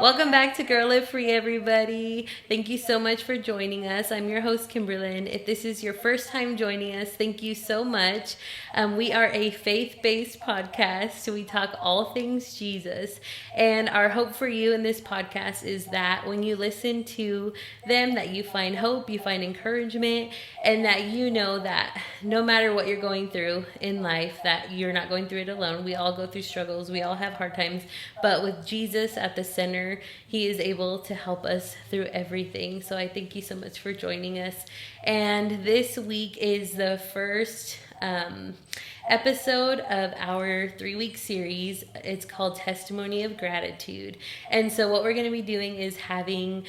Welcome back to Girl Live Free, everybody. Thank you so much for joining us. I'm your host, Kimberlyn. If this is your first time joining us, thank you so much. We are a faith-based podcast. We talk all things Jesus. And our hope for you in this podcast is that when you listen to them, that you find hope, you find encouragement, and that you know that no matter what you're going through in life, that you're not going through it alone. We all go through struggles. We all have hard times. But with Jesus at the center, he is able to help us through everything. So I thank you so much for joining us. And this week is the first episode of our 3-week series. It's called Testimony of Gratitude. And so what we're going to be doing is having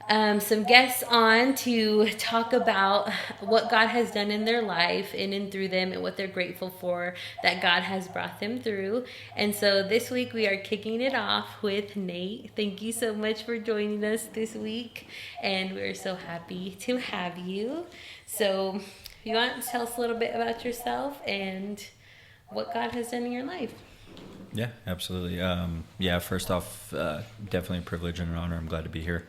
some guests on to talk about what God has done in their life in and through them and what they're grateful for that God has brought them through. And so this week we are kicking it off with Nate. Thank you so much for joining us this week, and we're so happy to have you. So you want to tell us a little bit about yourself and what God has done in your life? Yeah, absolutely. First off, definitely a privilege and an honor. I'm glad to be here.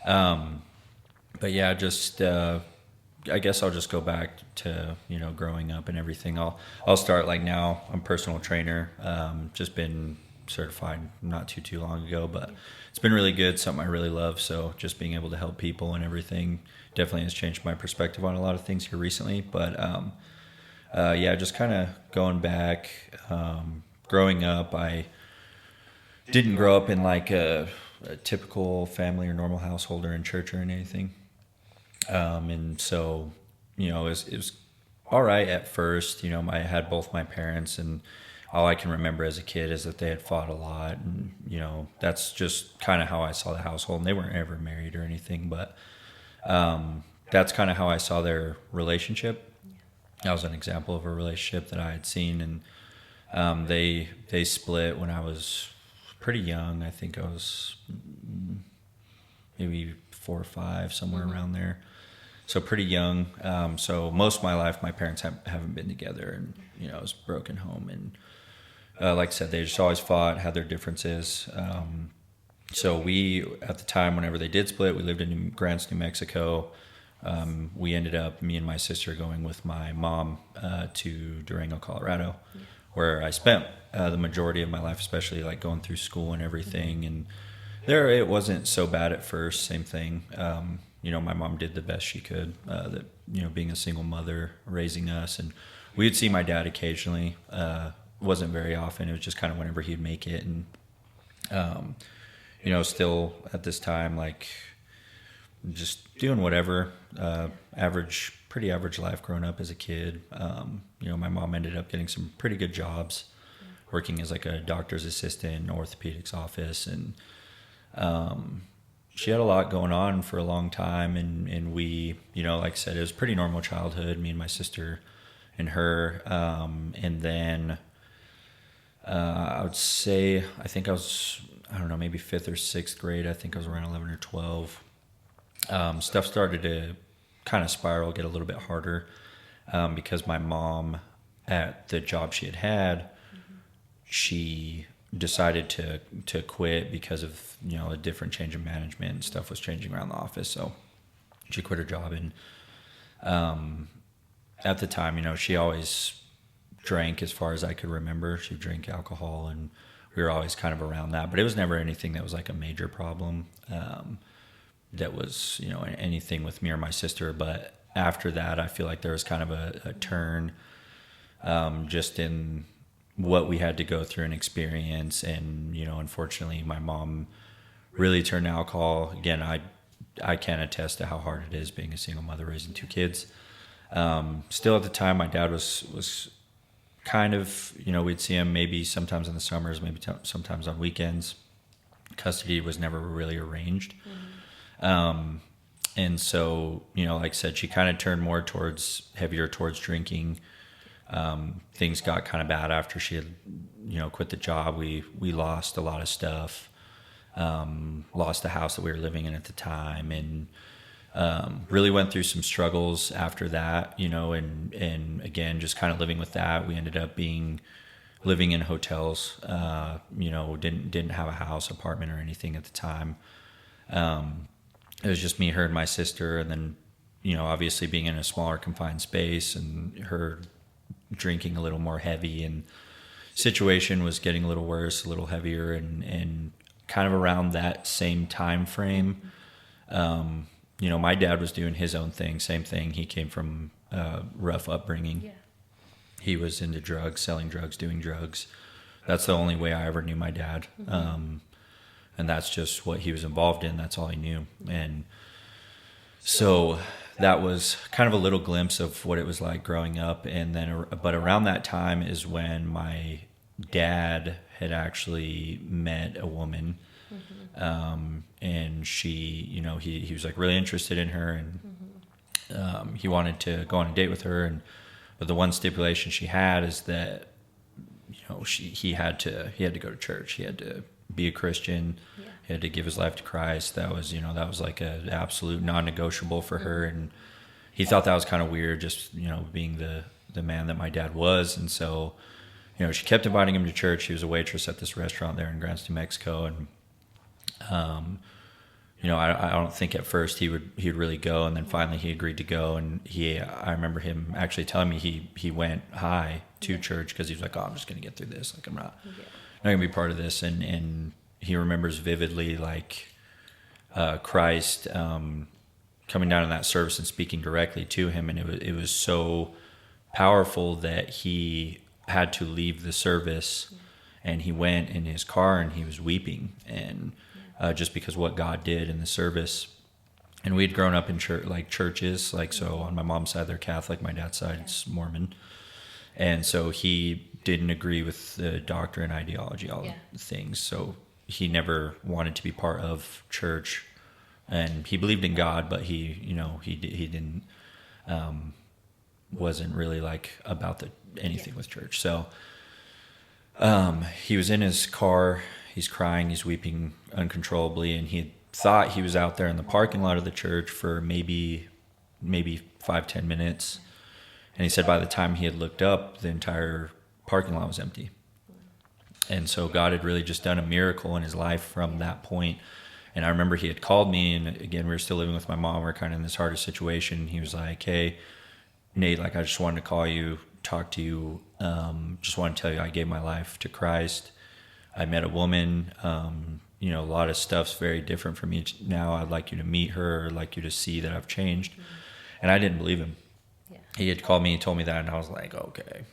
But yeah, just, I guess I'll just go back to, growing up and everything. I'll start like now. I'm a personal trainer, just been certified not too long ago, but it's been really good. Something I really love. So just being able to help people and everything definitely has changed my perspective on a lot of things here recently. But, just kind of going back, growing up, I didn't grow up in like a typical family or normal household or in church or in anything. And so, it was all right at first. I had both my parents, and all I can remember as a kid is that they had fought a lot. And, that's just kind of how I saw the household. And they weren't ever married or anything, but that's kind of how I saw their relationship. That was an example of a relationship that I had seen. And they split when I was pretty young. I think I was maybe 4 or 5, somewhere around there. So pretty young. So most of my life, my parents haven't been together, and it was a broken home. And like I said, they just always fought, had their differences. So we, at the time, whenever they did split, we lived in Grants, New Mexico. We ended up, me and my sister, going with my mom to Durango, Colorado, where I spent the majority of my life, especially like going through school and everything. And there, it wasn't so bad at first. Same thing. My mom did the best she could. Being a single mother, raising us, and we would see my dad occasionally. Wasn't very often. It was just kind of whenever he'd make it. And still at this time, like just doing whatever. Pretty average life growing up as a kid. My mom ended up getting some pretty good jobs, working as like a doctor's assistant in an orthopedics office. And she had a lot going on for a long time. And we, like I said, it was a pretty normal childhood, me and my sister and her. And then I would say, I think I was, maybe 5th or 6th grade. I think I was around 11 or 12. Stuff started to kind of spiral, get a little bit harder, because my mom, at the job she had, she decided to quit because of a different change in management, and stuff was changing around the office. So she quit her job. And at the time, she always drank, as far as I could remember. She drank alcohol, and we were always kind of around that, but it was never anything that was like a major problem. That was, anything with me or my sister. But after that, I feel like there was kind of a turn, just in what we had to go through and experience. And, unfortunately, my mom really turned to alcohol. Again, I can attest to how hard it is being a single mother raising 2 kids. Still at the time, my dad was kind of, we'd see him maybe sometimes in the summers, maybe sometimes on weekends. Custody was never really arranged. And so, like I said, she kind of turned more heavier towards drinking. Things got kind of bad after she had, quit the job. We lost a lot of stuff, lost the house that we were living in at the time, and really went through some struggles after that, and again, just kind of living with that. We ended up being living in hotels. Didn't have a house, apartment, or anything at the time. It was just me, her, and my sister, and then obviously being in a smaller confined space, and her drinking a little more heavy, and situation was getting a little worse, a little heavier, and kind of around that same time frame. My dad was doing his own thing, same thing. He came from rough upbringing. Yeah. He was into drugs, selling drugs, doing drugs. That's the only way I ever knew my dad. And that's just what he was involved in. That's all he knew. And so that was kind of a little glimpse of what it was like growing up. And then, but around that time is when my dad had actually met a woman. And she, he was like really interested in her, and he wanted to go on a date with her. But the one stipulation she had is that, he had to go to church. He had to be a Christian. Yeah. He had to give his life to Christ. That was like an absolute non-negotiable for her. And he thought that was kind of weird, just, being the man that my dad was. And so, she kept inviting him to church. She was a waitress at this restaurant there in Grants, New Mexico. And, I don't think at first he'd really go, and then finally he agreed to go. And I remember him actually telling me he went high to church because he was like, "Oh, I'm just going to get through this. Like, I'm not going to be part of this." And he remembers vividly, like, Christ, coming down in that service and speaking directly to him. And it was so powerful that he had to leave the service, and he went in his car and he was weeping, and just because what God did in the service. And we'd grown up in churches, so on my mom's side they're Catholic, my dad's side it's Mormon, and so he didn't agree with the doctrine, ideology, all the things. So he never wanted to be part of church, and he believed in God, but he didn't wasn't really like about anything with church. So he was in his car, he's crying, he's weeping uncontrollably, and he had thought he was out there in the parking lot of the church for maybe 5-10 minutes. And he said by the time he had looked up, the entire parking lot was empty. And so God had really just done a miracle in his life from that point. And I remember he had called me, and again, we were still living with my mom. We were kind of in this hardest situation. He was like, "Hey, Nate, I just wanted to call you, talk to you. Just want to tell you I gave my life to Christ. I met a woman. A lot of stuff's very different from me now. I'd like you to meet her. I'd like you to see that I've changed." And I didn't believe him. Yeah. He had called me, he told me that, and I was like, okay,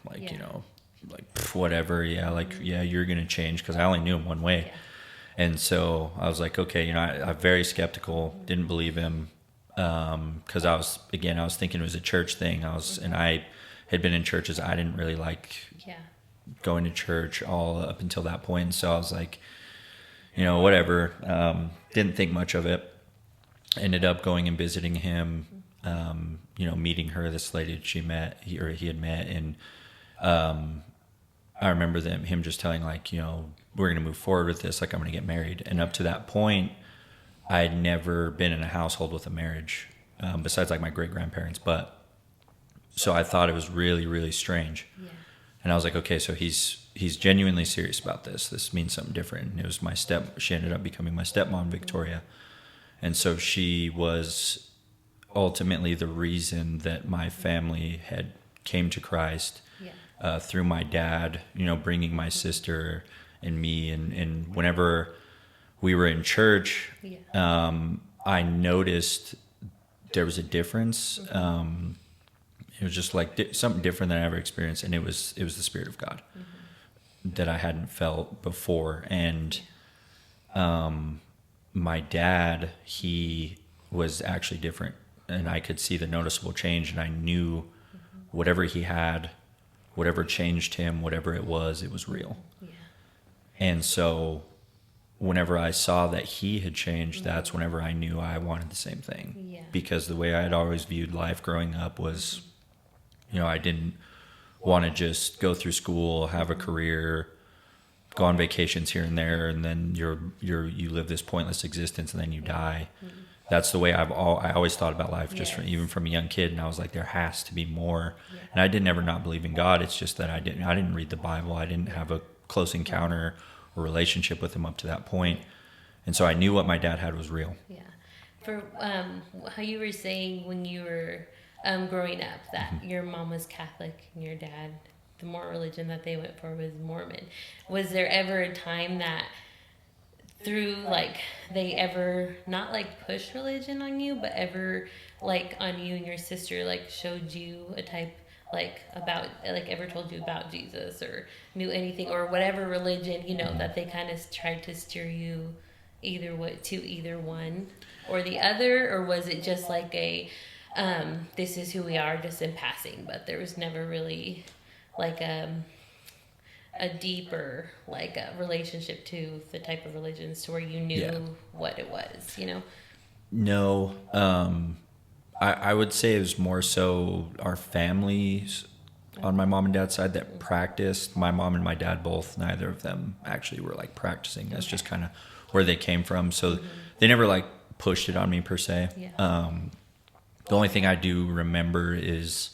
whatever. Yeah, you're going to change, because I only knew him one way. Yeah. And so I was like, okay, I'm very skeptical, didn't believe him, because I was thinking it was a church thing. And I had been in churches I didn't really like going to church all up until that point. And so I was like, whatever. Didn't think much of it. Ended up going and visiting him, meeting her, this lady he had met. And I remember him just telling, we're going to move forward with this. I'm going to get married. And up to that point, I had never been in a household with a marriage, besides my great grandparents. So I thought it was really, really strange. Yeah. And I was like, okay, so he's genuinely serious about this. This means something different. And it was she ended up becoming my stepmom, Victoria. And so she was ultimately the reason that my family had came to Christ, through my dad, bringing my sister and me. And whenever we were in church, I noticed there was a difference. It was just something different than I ever experienced, and it was the Spirit of God that I hadn't felt before. And my dad, he was actually different, and I could see the noticeable change, and I knew whatever he had, whatever changed him, whatever it was real. Yeah. And so whenever I saw that he had changed, that's whenever I knew I wanted the same thing. Yeah. Because the way I had always viewed life growing up was, I didn't want to just go through school, have a career, go on vacations here and there, and then you live this pointless existence and then you die. that's the way I always thought about life, just Yes. even from a young kid. And I was like, there has to be more. Yeah. And I didn't ever not believe in God. It's just that I didn't read the Bible. I didn't have a close encounter or relationship with him up to that point. And so I knew what my dad had was real. Yeah. For how you were saying when you were growing up that your mom was Catholic and your dad, the more religion that they went for was Mormon. Was there ever a time that through like they ever not like push religion on you, but ever like on you and your sister like showed you a type like about like ever told you about Jesus or knew anything or whatever religion, you know, that they kind of tried to steer you either way to either one or the other, or was it just like a this is who we are just in passing, but there was never really like a deeper like a relationship to the type of religions to where you knew what it was, you know? No, I would say it was more so our families on my mom and dad's side that practiced. My mom and my dad both, neither of them actually were like practicing. That's just kind of where they came from. So they never like pushed it on me per se. The only thing I do remember is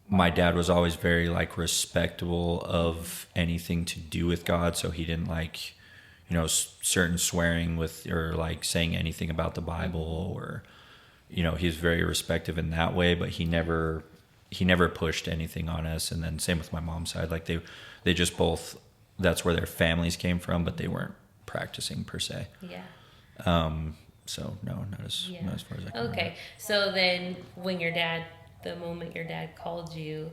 my dad was always very like respectable of anything to do with God. So he didn't like, you know, certain swearing with or like saying anything about the Bible or, you know, he's very respectful in that way, but he never pushed anything on us. And then same with my mom's side, like they just both, that's where their families came from, but they weren't practicing per se. So no, not as far as I can remember. Okay. So then when the moment your dad called you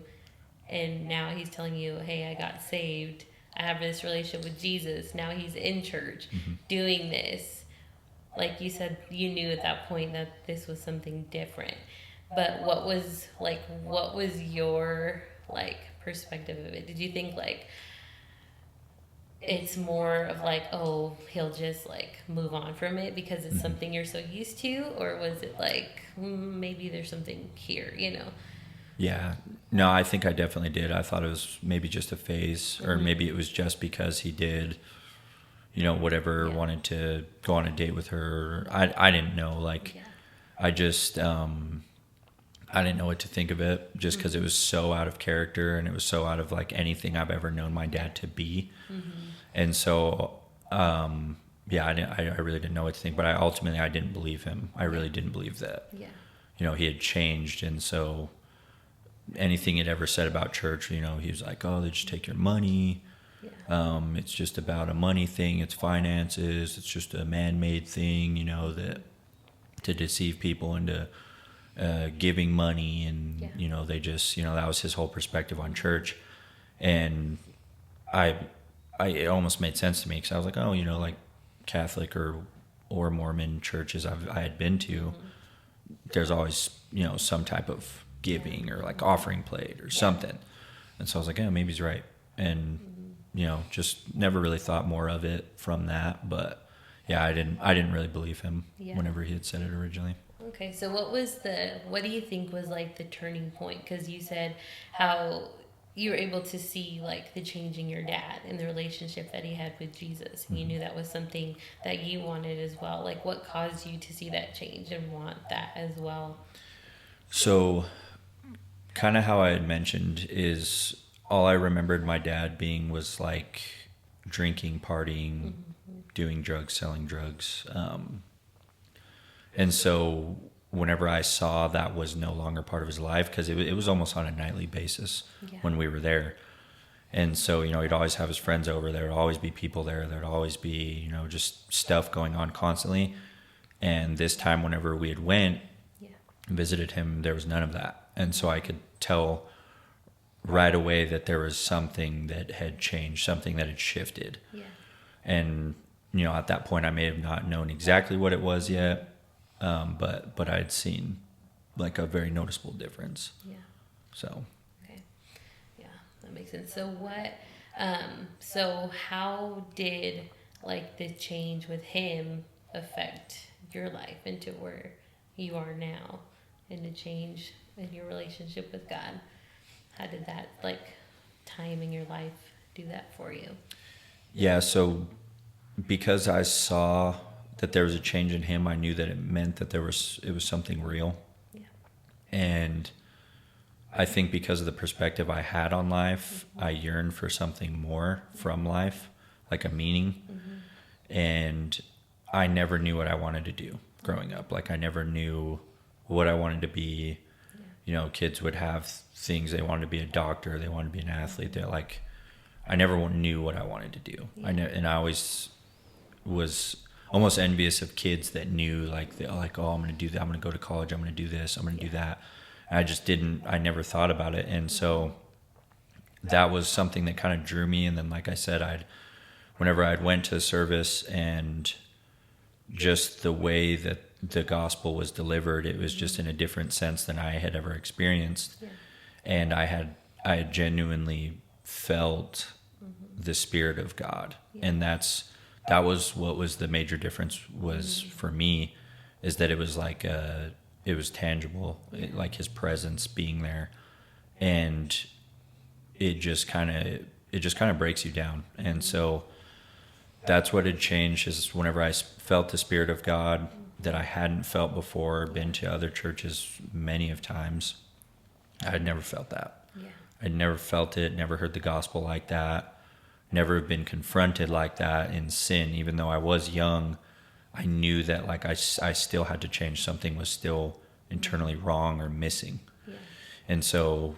and now he's telling you, hey, I got saved, I have this relationship with Jesus, now he's in church doing this, like you said, you knew at that point that this was something different. But what was your like perspective of it? Did you think like it's more of like, oh, he'll just like move on from it because it's something you're so used to, or was it like maybe there's something here, you know? Yeah, no, I think I definitely did. I thought it was maybe just a phase, or maybe it was just because he did, you know, whatever, wanted to go on a date with her. I didn't know, like, I just, I didn't know what to think of it just because it was so out of character and it was so out of like anything I've ever known my dad to be. And so, I really didn't know what to think, but I didn't believe him. I really didn't believe that, you know, he had changed. And so anything he'd ever said about church, you know, he was like, oh, they just take your money. It's just about a money thing. It's finances. It's just a man-made thing, you know, that to deceive people into giving money. And, you know, they just, you know, that was his whole perspective on church. And it almost made sense to me because I was like, oh, you know, like Catholic or Mormon churches I had been to, there's always, you know, some type of giving or like offering plate or something. And so I was like, yeah, maybe he's right. And, you know, just never really thought more of it from that. But yeah, I didn't really believe him whenever he had said it originally. Okay. So what do you think was like the turning point? Because you said how you were able to see like the change in your dad and the relationship that he had with Jesus. And you knew that was something that you wanted as well. Like what caused you to see that change and want that as well? So kind of how I had mentioned is all I remembered my dad being was like drinking, partying, doing drugs, selling drugs. And so whenever I saw that was no longer part of his life, because it was almost on a nightly basis when we were there. And so, you know, he'd always have his friends over. There would always be people there. There would always be, you know, just stuff going on constantly. And this time, whenever we had went and visited him, there was none of that. And so I could tell right away that there was something that had changed, something that had shifted. And, you know, at that point, I may have not known exactly what it was yet. But I'd seen like a very noticeable difference. So. Okay. Yeah, that makes sense. So so how did like the change with him affect your life into where you are now and the change in your relationship with God? How did that like time in your life do that for you? Yeah. So because I saw that there was a change in him, I knew that it meant that it was something real. Yeah. And I think because of the perspective I had on life, I yearned for something more from life, like a meaning. And I never knew what I wanted to do growing up. Like I never knew what I wanted to be. You know, kids would have things, they wanted to be a doctor, they wanted to be an athlete. They're like, I never knew what I wanted to do. And I always was almost envious of kids that knew, like, oh, I'm going to do that. I'm going to go to college. I'm going to do this. I'm going to do that. And I never thought about it. And so that was something that kind of drew me. And then, like I said, whenever I'd went to service and just the way that the gospel was delivered, it was just in a different sense than I had ever experienced. Yeah. And I had genuinely felt the Spirit of God. Yeah. And that was what was the major difference was for me, is that it was like it was tangible, like his presence being there. And it just kind of breaks you down. And so that's what had changed, is whenever I felt the Spirit of God that I hadn't felt before, been to other churches many of times, I had never felt that. Yeah. I'd never felt it, never heard the gospel like that, never been confronted like that in sin. Even though I was young, I knew that like I still had to change. Something was still internally wrong or missing. Yeah. And so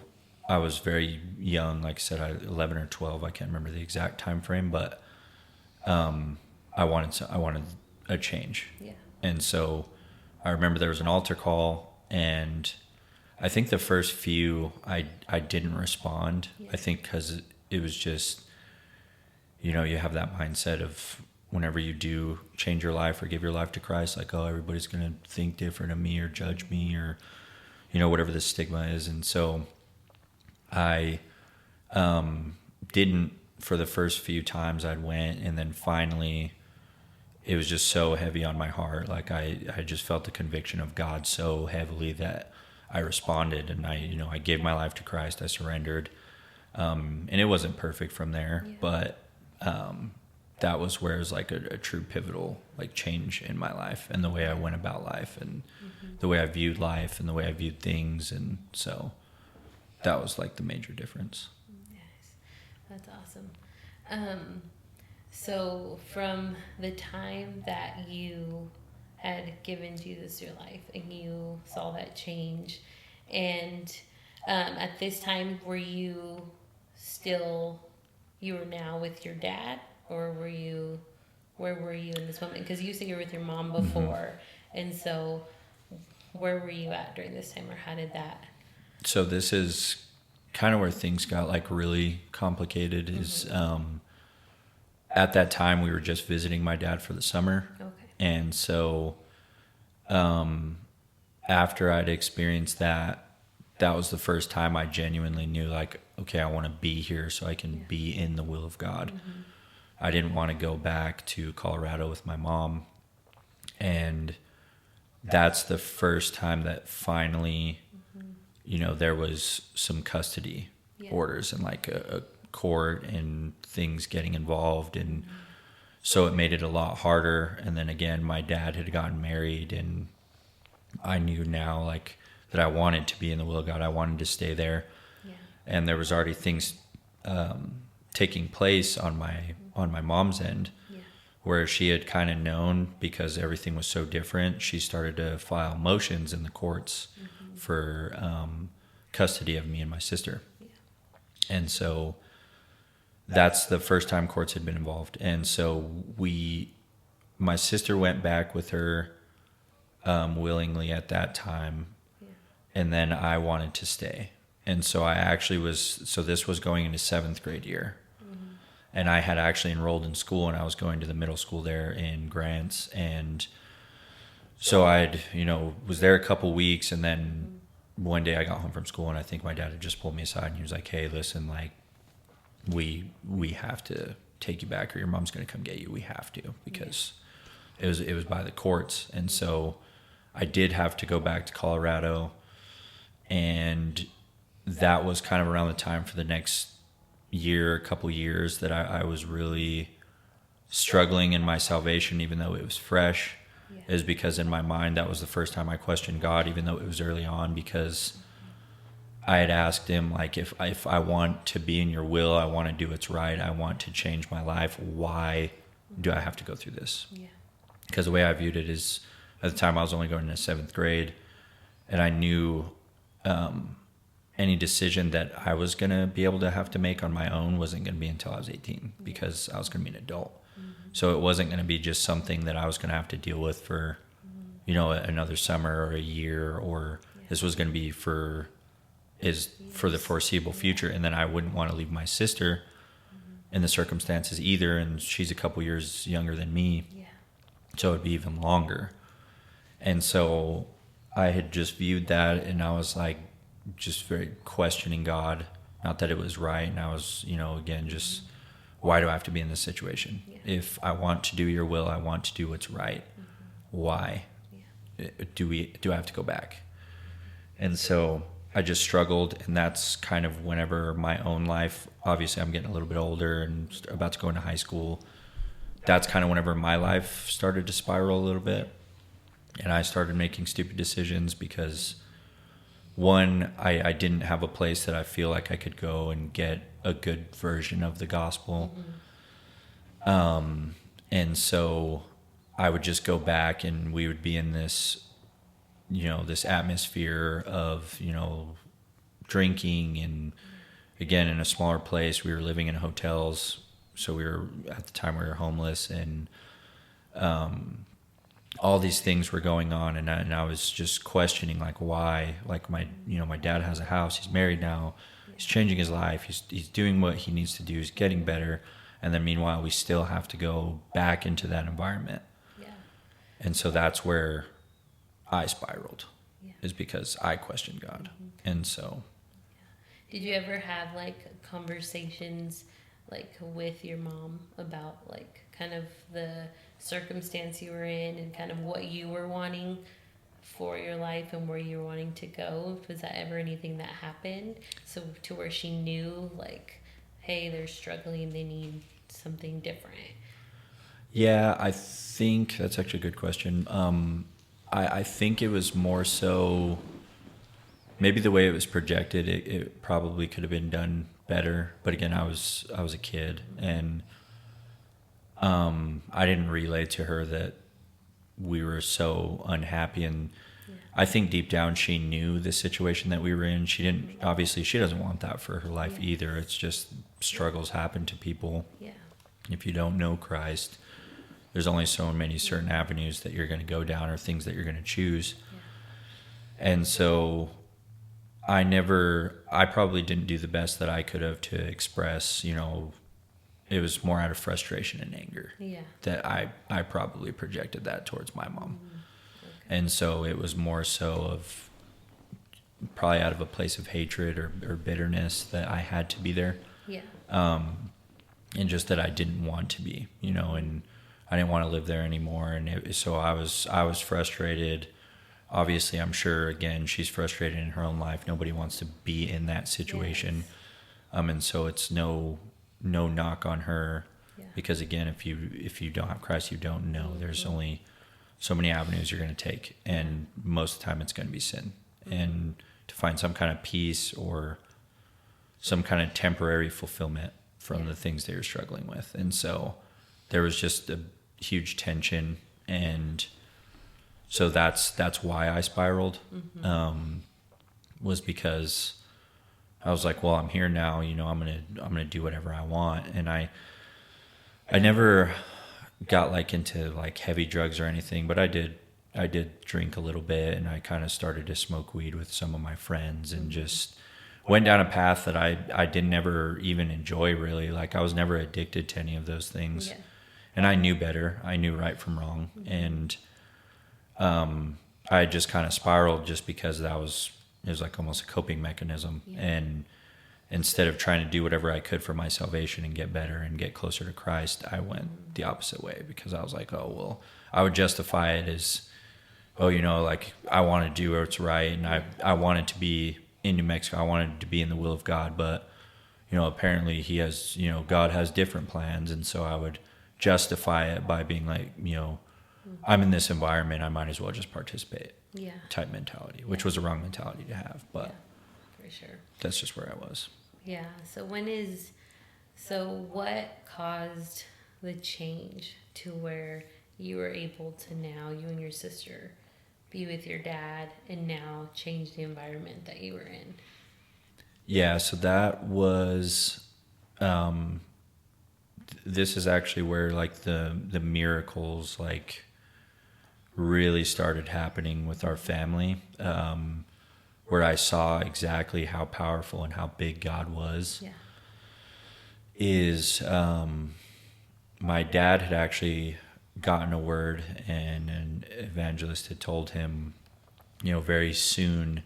I was very young, like I said, 11 or 12, I can't remember the exact time frame, but I wanted a change. Yeah. And so I remember there was an altar call, and I think the first few I didn't respond. Yeah. I think because it was just, you know, you have that mindset of whenever you do change your life or give your life to Christ, like, oh, everybody's going to think different of me or judge me or, you know, whatever the stigma is. And so I didn't for the first few times I went, and then finally it was just so heavy on my heart. Like I just felt the conviction of God so heavily that I responded, and I gave my life to Christ. I surrendered. And it wasn't perfect from there, but that was where it was like a true pivotal like change in my life and the way I went about life and the way I viewed life and the way I viewed things. And so that was like the major difference. Yes, that's awesome. So from the time that you had given Jesus your life and you saw that change, and at this time, were you were now with your dad, or where were you in this moment? Because you said you were with your mom before, and so where were you at during this time, or how did that? So this is kind of where things got like really complicated. Is at that time we were just visiting my dad for the summer. Okay. And so after I'd experienced that was the first time I genuinely knew, like, okay, I want to be here so I can be in the will of God. I didn't want to go back to Colorado with my mom. And that's the first time that finally, you know, there was some custody orders and like a court and things getting involved. And so it made it a lot harder. And then again, my dad had gotten married, and I knew now like that I wanted to be in the will of God. I wanted to stay there. Yeah. And there was already things taking place on my mom's end, where she had kind of known, because everything was so different. She started to file motions in the courts for custody of me and my sister. Yeah. And so that's the first time courts had been involved. And so my sister went back with her willingly at that time. Yeah. And then I wanted to stay. And so I actually so this was going into 7th grade year. And I had actually enrolled in school, and I was going to the middle school there in Grants. And so was there a couple weeks, and then one day I got home from school, and I think my dad had just pulled me aside, and he was like, hey, listen, like, we have to take you back, or your mom's going to come get you. We have to, because it was by the courts. And so I did have to go back to Colorado, and that was kind of around the time for the next couple years that I was really struggling in my salvation, even though it was fresh, Yeah. is because in my mind, that was the first time I questioned God, even though it was early on, because I had asked him, like, if I want to be in your will, I want to do what's right, I want to change my life, why do I have to go through this? Yeah. Because the way I viewed it is, at the time I was only going into 7th grade, and I knew any decision that I was going to be able to have to make on my own wasn't going to be until I was 18, because I was going to be an adult. So it wasn't going to be just something that I was going to have to deal with for, another summer or a year, or this was going to be for the foreseeable future. And then I wouldn't want to leave my sister in the circumstances either. And she's a couple years younger than me. Yeah. So it'd be even longer. And so I had just viewed that, and I was like, just very questioning God. Not that it was right. And I was, again, just, why do I have to be in this situation? Yeah. If I want to do your will, I want to do what's right. Why do I have to go back? And so I just struggled. And that's kind of whenever my own life, obviously I'm getting a little bit older and about to go into high school. That's kind of whenever my life started to spiral a little bit. And I started making stupid decisions because, one, I didn't have a place that I feel like I could go and get a good version of the gospel. And so I would just go back, and we would be in this, this atmosphere of, drinking. And again, in a smaller place, we were living in hotels. So at the time we were homeless, and all these things were going on, and I was just questioning, like, why. Like, my dad has a house, he's married now, he's changing his life, he's doing what he needs to do, he's getting better, and then meanwhile we still have to go back into that environment. Yeah. And so that's where I spiraled, is because I questioned God. And so, did you ever have like conversations like with your mom about like kind of the circumstance you were in and kind of what you were wanting for your life and where you were wanting to go? Was that ever anything that happened? So to where she knew, like, hey, they're struggling, they need something different. Yeah, I think that's actually a good question. I think it was more so maybe the way it was projected, it probably could have been done better. But again, I was a kid, and I didn't relay to her that we were so unhappy. And I think deep down she knew the situation that we were in. She doesn't want that for her life either. It's just struggles happen to people. Yeah. If you don't know Christ, there's only so many certain avenues that you're going to go down, or things that you're going to choose. And so I probably didn't do the best that I could have to express, it was more out of frustration and anger that I probably projected that towards my mom. Okay. And so it was more so of probably out of a place of hatred or bitterness that I had to be there. Yeah. And just that I didn't want to be, and I didn't want to live there anymore. And so I was frustrated. Obviously, I'm sure, again, she's frustrated in her own life. Nobody wants to be in that situation. Yes. And so it's no knock on her, because again, if you don't have Christ, you don't know. There's only so many avenues you're going to take, and most of the time it's going to be sin. And to find some kind of peace or some kind of temporary fulfillment from the things that you're struggling with. And so there was just a huge tension, and so that's why I spiraled. Was because I was like, well, I'm here now, I'm gonna do whatever I want. And I never got like into like heavy drugs or anything, but I did drink a little bit, and I kind of started to smoke weed with some of my friends, and just went down a path that I didn't ever even enjoy, really. Like, I was never addicted to any of those things. And I knew better. I knew right from wrong. And I just kind of spiraled just because it was like almost a coping mechanism. And instead of trying to do whatever I could for my salvation and get better and get closer to Christ, I went the opposite way, because I was like, oh, well, I would justify it as, oh, like, I want to do what's right. And I wanted to be in New Mexico. I wanted to be in the will of God, but, apparently God has different plans. And so I would justify it by being like, I'm in this environment, I might as well just participate. Yeah. Type mentality, which was a wrong mentality to have, but for sure. That's just where I was. Yeah. So what caused the change to where you were able to now, you and your sister, be with your dad and now change the environment that you were in? Yeah, so that was, this is actually where like the miracles like really started happening with our family, where I saw exactly how powerful and how big God was. Yeah. Is my dad had actually gotten a word, and an evangelist had told him, very soon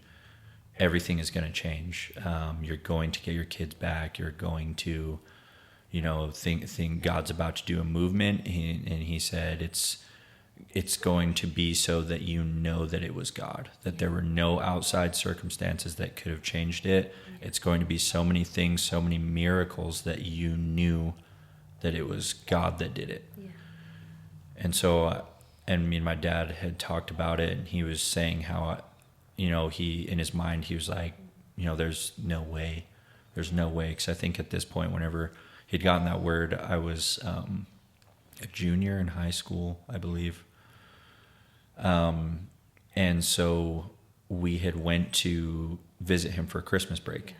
everything is going to change. You're going to get your kids back. You're going to, think God's about to do a movement. And he said, it's going to be so that you know that it was God, that there were no outside circumstances that could have changed it. It's going to be so many things, so many miracles that you knew that it was God that did it. Yeah. And so, and me and my dad had talked about it, and he was saying how, he, in his mind, he was like, there's no way. There's no way. Because I think at this point, whenever he'd gotten that word, I was a junior in high school, I believe. And so we had went to visit him for Christmas break.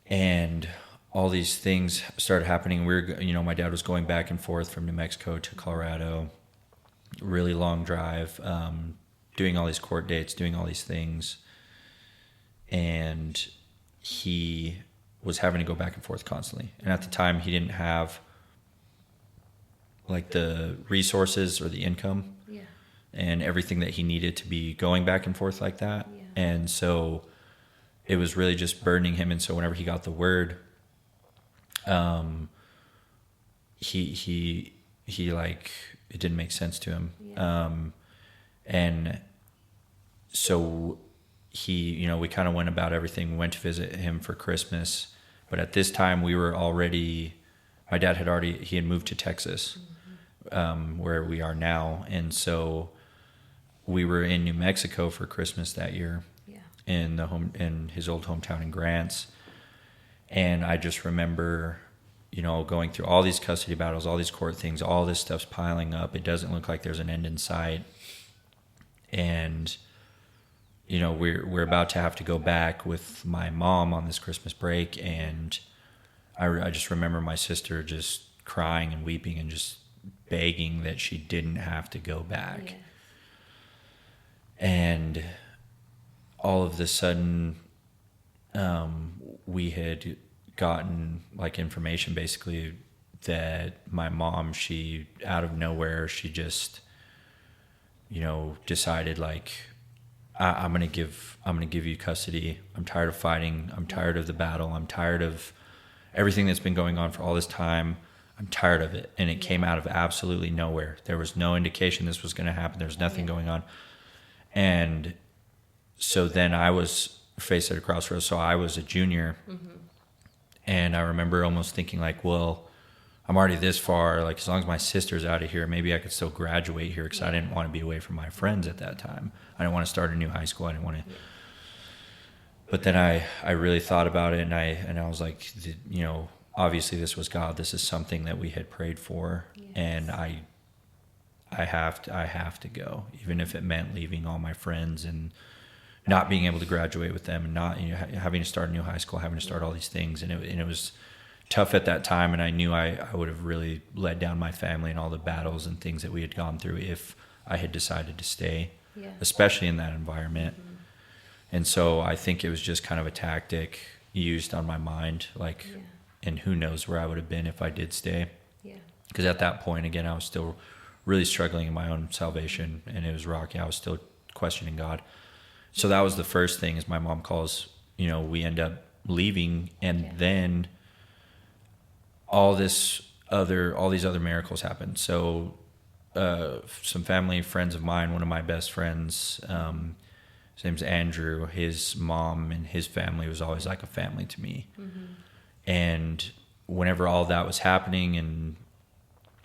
And all these things started happening. My dad was going back and forth from New Mexico to Colorado, really long drive, doing all these court dates, doing all these things. And he was having to go back and forth constantly. And at the time, he didn't have like the resources or the income and everything that he needed to be going back and forth like that. Yeah. And so it was really just burdening him. And so whenever he got the word, he like, it didn't make sense to him. Yeah. And so he, we kind of went about everything. We went to visit him for Christmas, but at this time my dad had moved to Texas, where we are now. And so we were in New Mexico for Christmas that year, in his old hometown in Grants. And I just remember, going through all these custody battles, all these court things, all this stuff's piling up. It doesn't look like there's an end in sight. And, we're about to have to go back with my mom on this Christmas break. And I just remember my sister just crying and weeping and just begging that she didn't have to go back. Yeah. And all of a sudden, we had gotten like information basically that my mom, she out of nowhere, she just, decided like, I'm going to give you custody. I'm tired of fighting. I'm tired of the battle. I'm tired of everything that's been going on for all this time. I'm tired of it. And it came out of absolutely nowhere. There was no indication this was going to happen. There was nothing going on. And so then I was faced at a crossroads. So I was a junior. Mm-hmm. And I remember almost thinking like, well, I'm already this far. Like, as long as my sister's out of here, maybe I could still graduate here, because I didn't want to be away from my friends at that time. I didn't want to start a new high school. I didn't want to. But then I really thought about it, and I was like, obviously this was God. This is something that we had prayed for, and I have to go, even if it meant leaving all my friends and not being able to graduate with them, and not having to start a new high school, having to start all these things, and it was tough at that time. And I knew I would have really let down my family and all the battles and things that we had gone through if I had decided to stay, especially in that environment. Mm-hmm. And so I think it was just kind of a tactic used on my mind, like, and who knows where I would have been if I did stay. Yeah. Because at that point, again, I was still really struggling in my own salvation, and it was rocky. I was still questioning God. So that was the first thing, is my mom calls, we end up leaving, and then all these other miracles happened. So some family friends of mine, one of my best friends, his name's Andrew, his mom and his family was always like a family to me. Mm-hmm. And whenever all that was happening, and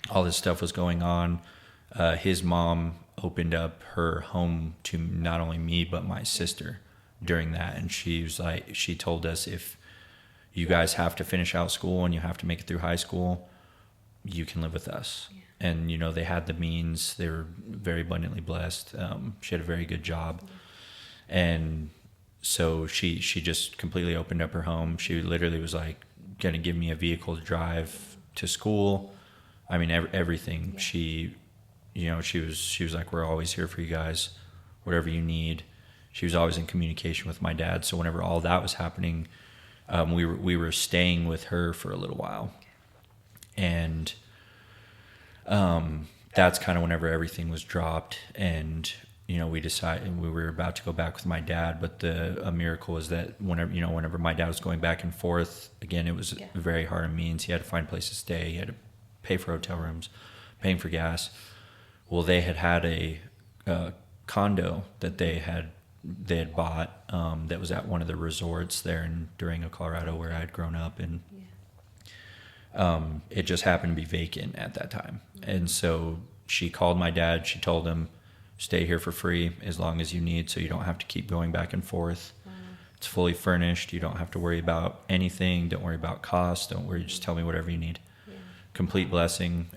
all this stuff was going on. His mom opened up her home to not only me but my sister during that, and she told us, if you guys have to finish out school and you have to make it through high school, you can live with us. Yeah. And they had the means. They were very abundantly blessed. She had a very good job. Yeah. And so she just completely opened up her home. She literally was like going to give me a vehicle to drive to school. I mean, everything. Yeah. She was like, we're always here for you guys, whatever you need. She was always in communication with my dad. So whenever all that was happening, we were staying with her for a little while. And that's kind of whenever everything was dropped, and we decided we were about to go back with my dad. But a miracle was that whenever my dad was going back and forth again, it was very hard on means. He had to find a place to stay. He had to pay for hotel rooms, paying for gas. Well, they had a condo that they had bought that was at one of the resorts there in Durango, Colorado, where I had grown up, and it just happened to be vacant at that time. And so she called my dad. She told him, stay here for free as long as you need, so you don't have to keep going back and forth. It's fully furnished. You don't have to worry about anything. Don't worry about cost. Don't worry. Just tell me whatever you need. Complete blessing.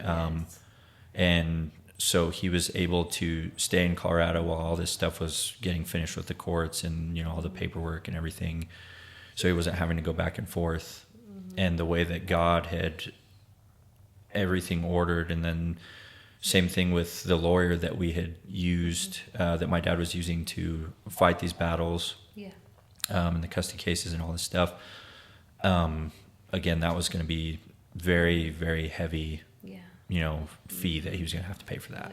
And so he was able to stay in Colorado while all this stuff was getting finished with the courts and all the paperwork and everything. So he wasn't having to go back and forth. And the way that God had everything ordered, and then same thing with the lawyer that we had used, that my dad was using to fight these battles, and the custody cases and all this stuff. Again, that was going to be very, very heavy, fee that he was going to have to pay for that.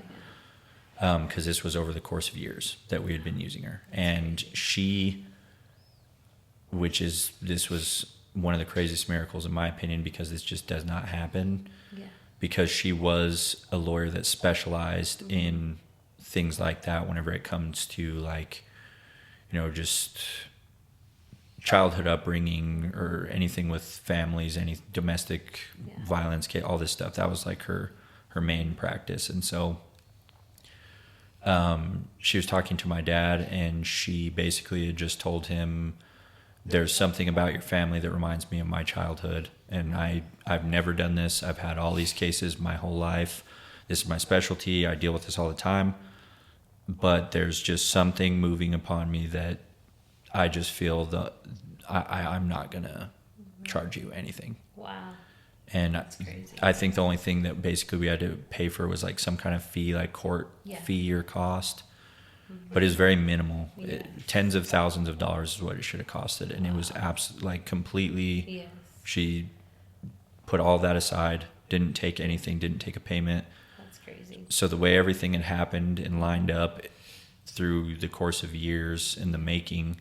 Because this was over the course of years that we had been using her. And this was one of the craziest miracles in my opinion, because this just does not happen. Because she was a lawyer that specialized in things like that whenever it comes to just childhood upbringing or anything with families, any domestic violence, all this stuff. That was like her main practice. And so she was talking to my dad, and she basically had just told him, there's something about your family that reminds me of my childhood. And I've never done this. I've had all these cases my whole life. This is my specialty. I deal with this all the time. But there's just something moving upon me that I just feel that I'm not going to charge you anything. Wow. And that's crazy. I think the only thing that basically we had to pay for was like some kind of fee, like court fee or cost. But it was very minimal. Tens of thousands of dollars is what it should have costed. And it was completely, she put all that aside, didn't take anything, didn't take a payment. That's crazy. So the way everything had happened and lined up through the course of years in the making,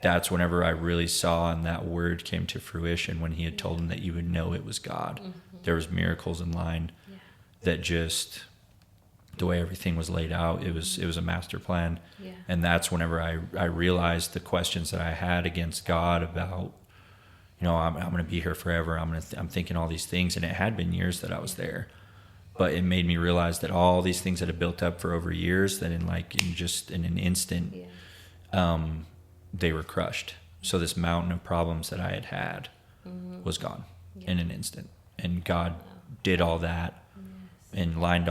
that's whenever I really saw, and that word came to fruition when he had told him that you would know it was God. There was miracles in line that just, the way everything was laid out, it was a master plan. And that's whenever I realized the questions that I had against God about, I'm going to be here forever. I'm thinking all these things, and it had been years that I was there, but it made me realize that all these things that had built up for over years, that in an instant, they were crushed. So this mountain of problems that I had was gone in an instant, and God did all that and lined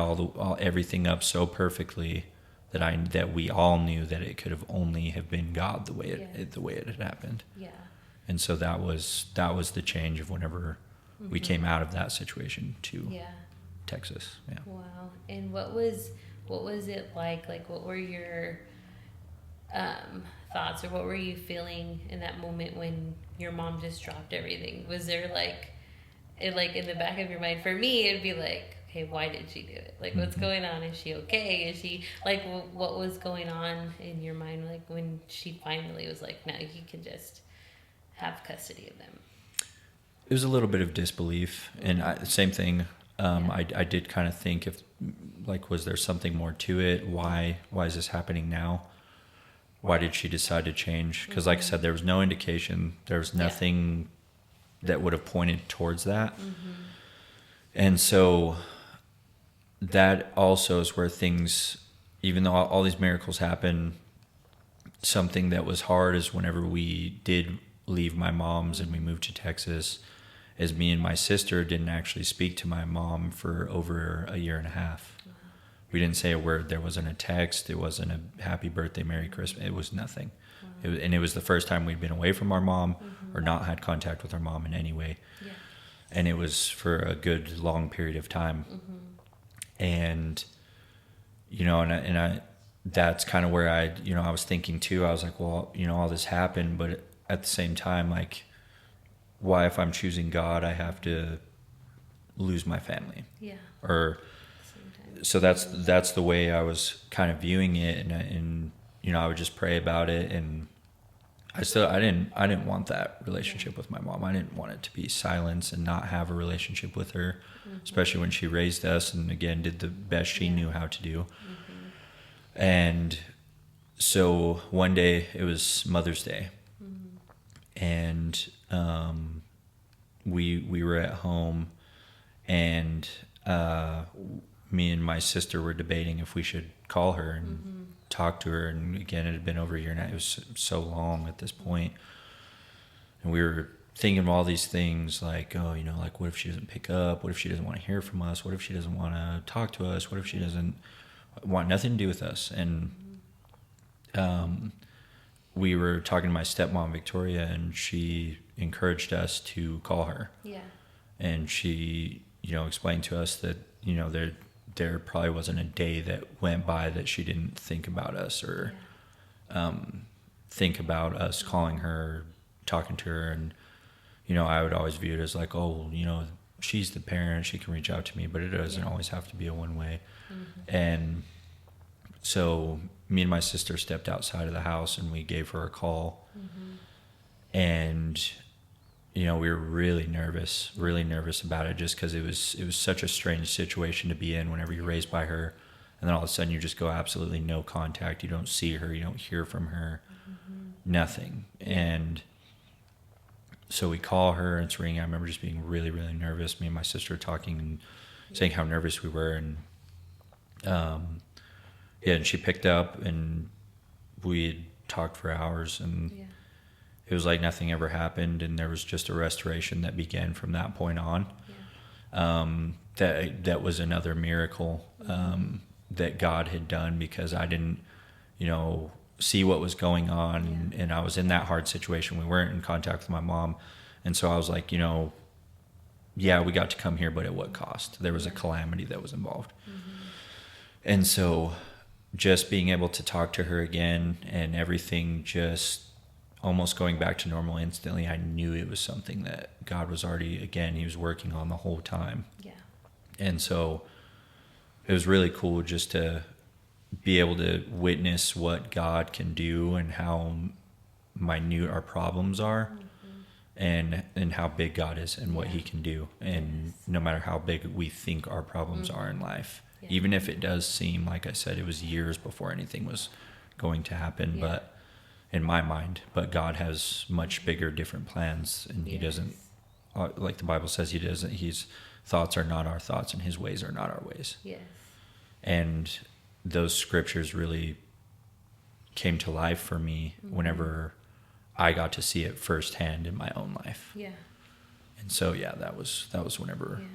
everything up so perfectly that we all knew that it could have only have been God the way it had happened. And so that was the change of whenever we came out of that situation to Texas. Wow. And what was it like? Like, what were your thoughts, or what were you feeling in that moment when your mom just dropped everything? Was there in the back of your mind? For me, it'd be like, okay, why did she do it? Like, what's going on? Is she okay? Is she, what was going on in your mind, when she finally was like, no, you can just have custody of them? It was a little bit of disbelief, and same thing. I did kind of think, if was there something more to it? Why is this happening now? Why did she decide to change? Because like I said, there was no indication. There was nothing that would have pointed towards that. And so that also is where things, even though all these miracles happen, something that was hard is whenever we did leave my mom's and we moved to Texas, is me and my sister didn't actually speak to my mom for over a year and a half. We didn't say a word. There wasn't a text. It wasn't a happy birthday, Merry Christmas. It was nothing. And it was the first time we'd been away from our mom or not had contact with our mom in any way. Yeah. And it was for a good long period of time. And, and I that's kind of where I was thinking too. I was like, well, all this happened, but at the same time, like, why, if I'm choosing God, I have to lose my family? Yeah. Or, so that's the way I was kind of viewing it. And I would just pray about it. And I didn't want that relationship with my mom. I didn't want it to be silence and not have a relationship with her, especially when she raised us and again, did the best she knew how to do. And so one day it was Mother's Day, and we were at home, and me and my sister were debating if we should call her and talk to her. And again, it had been over a year, and it was so long at this point. And we were thinking of all these things like, like, what if she doesn't pick up? What if she doesn't want to hear from us? What if she doesn't want to talk to us? What if she doesn't want nothing to do with us? And we were talking to my stepmom, Victoria, and she encouraged us to call her. Yeah. And she, explained to us that, there probably wasn't a day that went by that she didn't think about us or think about us calling her, talking to her. And, I would always view it as like, oh, she's the parent, she can reach out to me, but it doesn't always have to be a one way. And so me and my sister stepped outside of the house and we gave her a call. And we were really nervous about it, just because it was such a strange situation to be in whenever you're raised by her, and then all of a sudden you just go absolutely no contact. You don't see her, you don't hear from her, nothing. And so we call her and it's ringing. I remember just being really, really nervous. Me and my sister talking and saying how nervous we were, and and she picked up and we had talked for hours, and it was like nothing ever happened, and there was just a restoration that began from that point on. That was another miracle that God had done, because I didn't, see what was going on, and I was in that hard situation. We weren't in contact with my mom, and so I was like, we got to come here, but at what cost? There was a calamity that was involved. And so just being able to talk to her again and everything just almost going back to normal instantly, I knew it was something that God was already, again, he was working on the whole time. Yeah. And so it was really cool just to be able to witness what God can do and how minute our problems are, and how big God is and what he can do. And no matter how big we think our problems are in life, even if it does seem, like I said, it was years before anything was going to happen, but in my mind, but God has much bigger, different plans, and he doesn't, like the Bible says, his thoughts are not our thoughts and his ways are not our ways. Yes. And those scriptures really came to life for me whenever I got to see it firsthand in my own life. Yeah. And so, that was whenever. Yeah.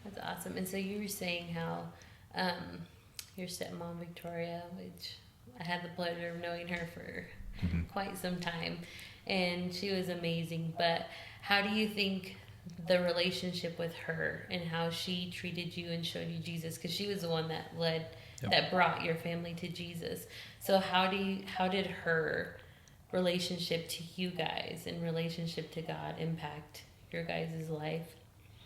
That's awesome. And so you were saying how your stepmom, Victoria, which I had the pleasure of knowing her for quite some time, and she was amazing. But how do you think the relationship with her and how she treated you and showed you Jesus, because she was the one that that brought your family to Jesus, so how did her relationship to you guys and relationship to God impact your guys' life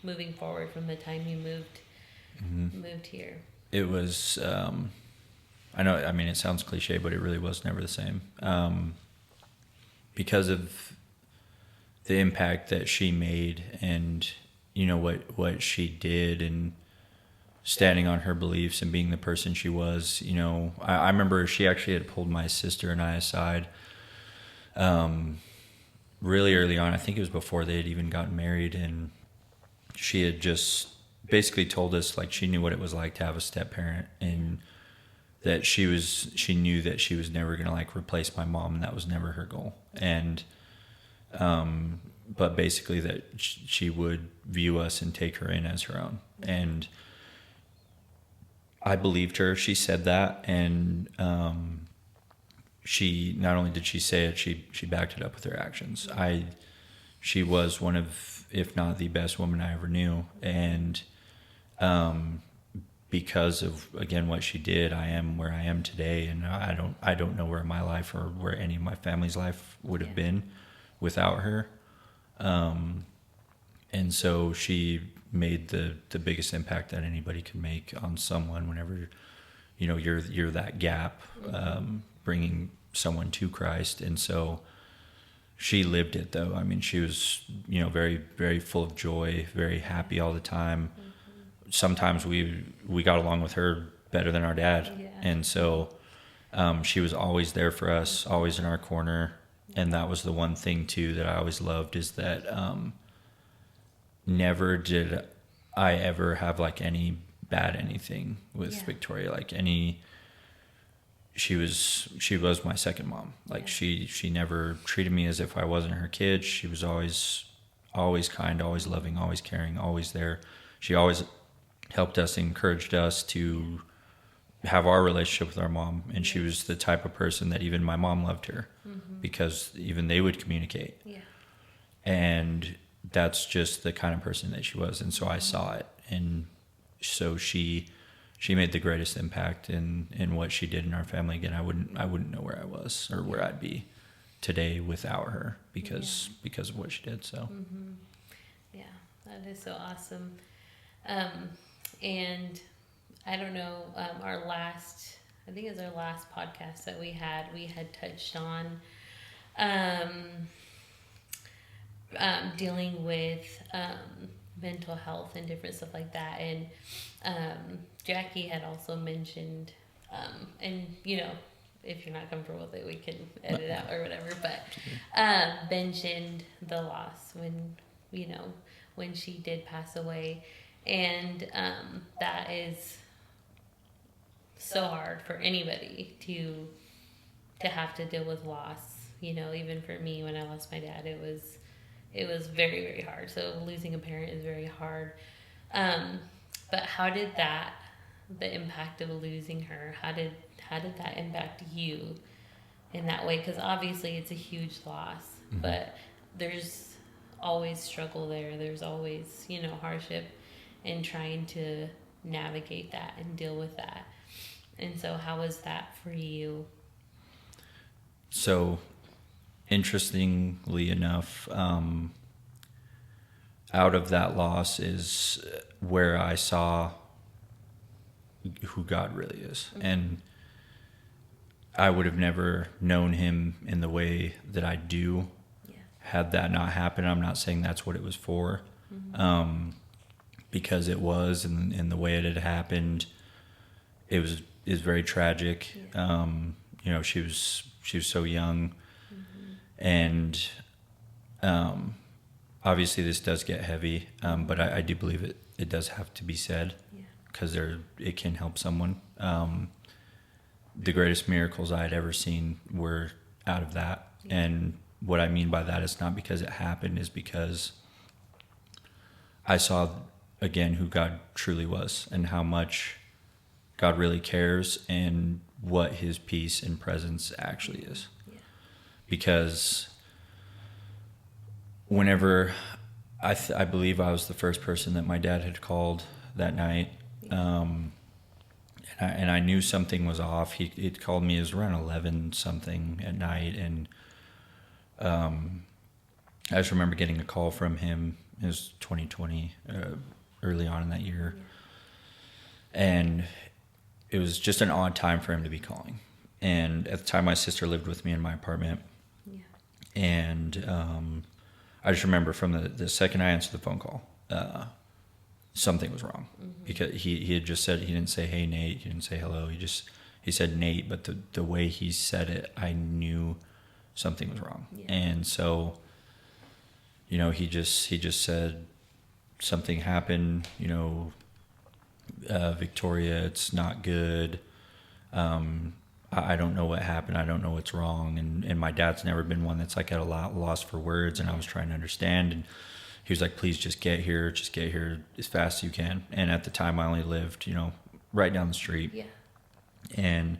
moving forward from the time you moved here? It was it sounds cliche, but it really was never the same, because of the impact that she made, and what she did, and standing on her beliefs and being the person she was. I remember she actually had pulled my sister and I aside really early on. I think it was before they had even gotten married, and she had just basically told us like she knew what it was like to have a step parent, and that she knew that she was never going to like replace my mom, and that was never her goal. And but basically that she would view us and take her in as her own. And I believed her. She said that, and she not only did she say it, she backed it up with her actions. She was one of, if not the best woman I ever knew, and because of, again, what she did, I am where I am today, and I don't know where my life or where any of my family's life would have been without her. And so she made the biggest impact that anybody could make on someone whenever, you know, you're that gap, bringing someone to Christ. And so she lived it, though. I mean, she was, you know, very, very full of joy, very happy all the time. Sometimes we got along with her better than our dad. Yeah. And so she was always there for us, always in our corner. And that was the one thing too that I always loved, is that never did I ever have like any bad anything with Victoria. Like she was my second mom. Like she never treated me as if I wasn't her kid. She was always kind, always loving, always caring, always there. She always helped us, encouraged us to have our relationship with our mom. And she was the type of person that even my mom loved her, because even they would communicate. Yeah. And that's just the kind of person that she was. And so I saw it. And so she made the greatest impact in what she did in our family. Again, I wouldn't know where I was or where I'd be today without her, because of what she did. So yeah, that is so awesome. And I don't know, I think it was our last podcast that we had touched on dealing with mental health and different stuff like that. And Jackie had also mentioned, and you know, if you're not comfortable with it, we can edit out or whatever, but mentioned the loss when she did pass away. And that is so hard for anybody to have to deal with loss. You know, even for me, when I lost my dad, it was very, very hard. So losing a parent is very hard. But how did the impact of losing her, how did that impact you in that way? Because obviously it's a huge loss, but there's always struggle there. There's always, you know, hardship in trying to navigate that and deal with that. And so how was that for you? So interestingly enough, out of that loss is where I saw who God really is. And I would have never known him in the way that I do had that not happened. I'm not saying that's what it was for, because it was, and the way it had happened, is very tragic. You know, she was so young, and obviously this does get heavy, but I do believe it does have to be said, because it can help someone. The greatest miracles I had ever seen were out of that. And what I mean by that is not because it happened, is because I saw again who God truly was, and how much God really cares, and what his peace and presence actually is. Because whenever I believe I was the first person that my dad had called that night, and I knew something was off. He'd called me. It was around 11 something at night, and I just remember getting a call from him. It was 2020, early on in that year, and it was just an odd time for him to be calling. And at the time, my sister lived with me in my apartment, and I just remember from the second I answered the phone call, something was wrong, because he had just said, he didn't say, "Hey, Nate," he didn't say hello, he said Nate, but the way he said it, I knew something was wrong. And so, you know, he just said, something happened, Victoria, it's not good. I don't know what happened. I don't know what's wrong. And my dad's never been one that's like at a loss for words. And I was trying to understand. And he was like, please just get here as fast as you can. And at the time I only lived, right down the street. Yeah. And,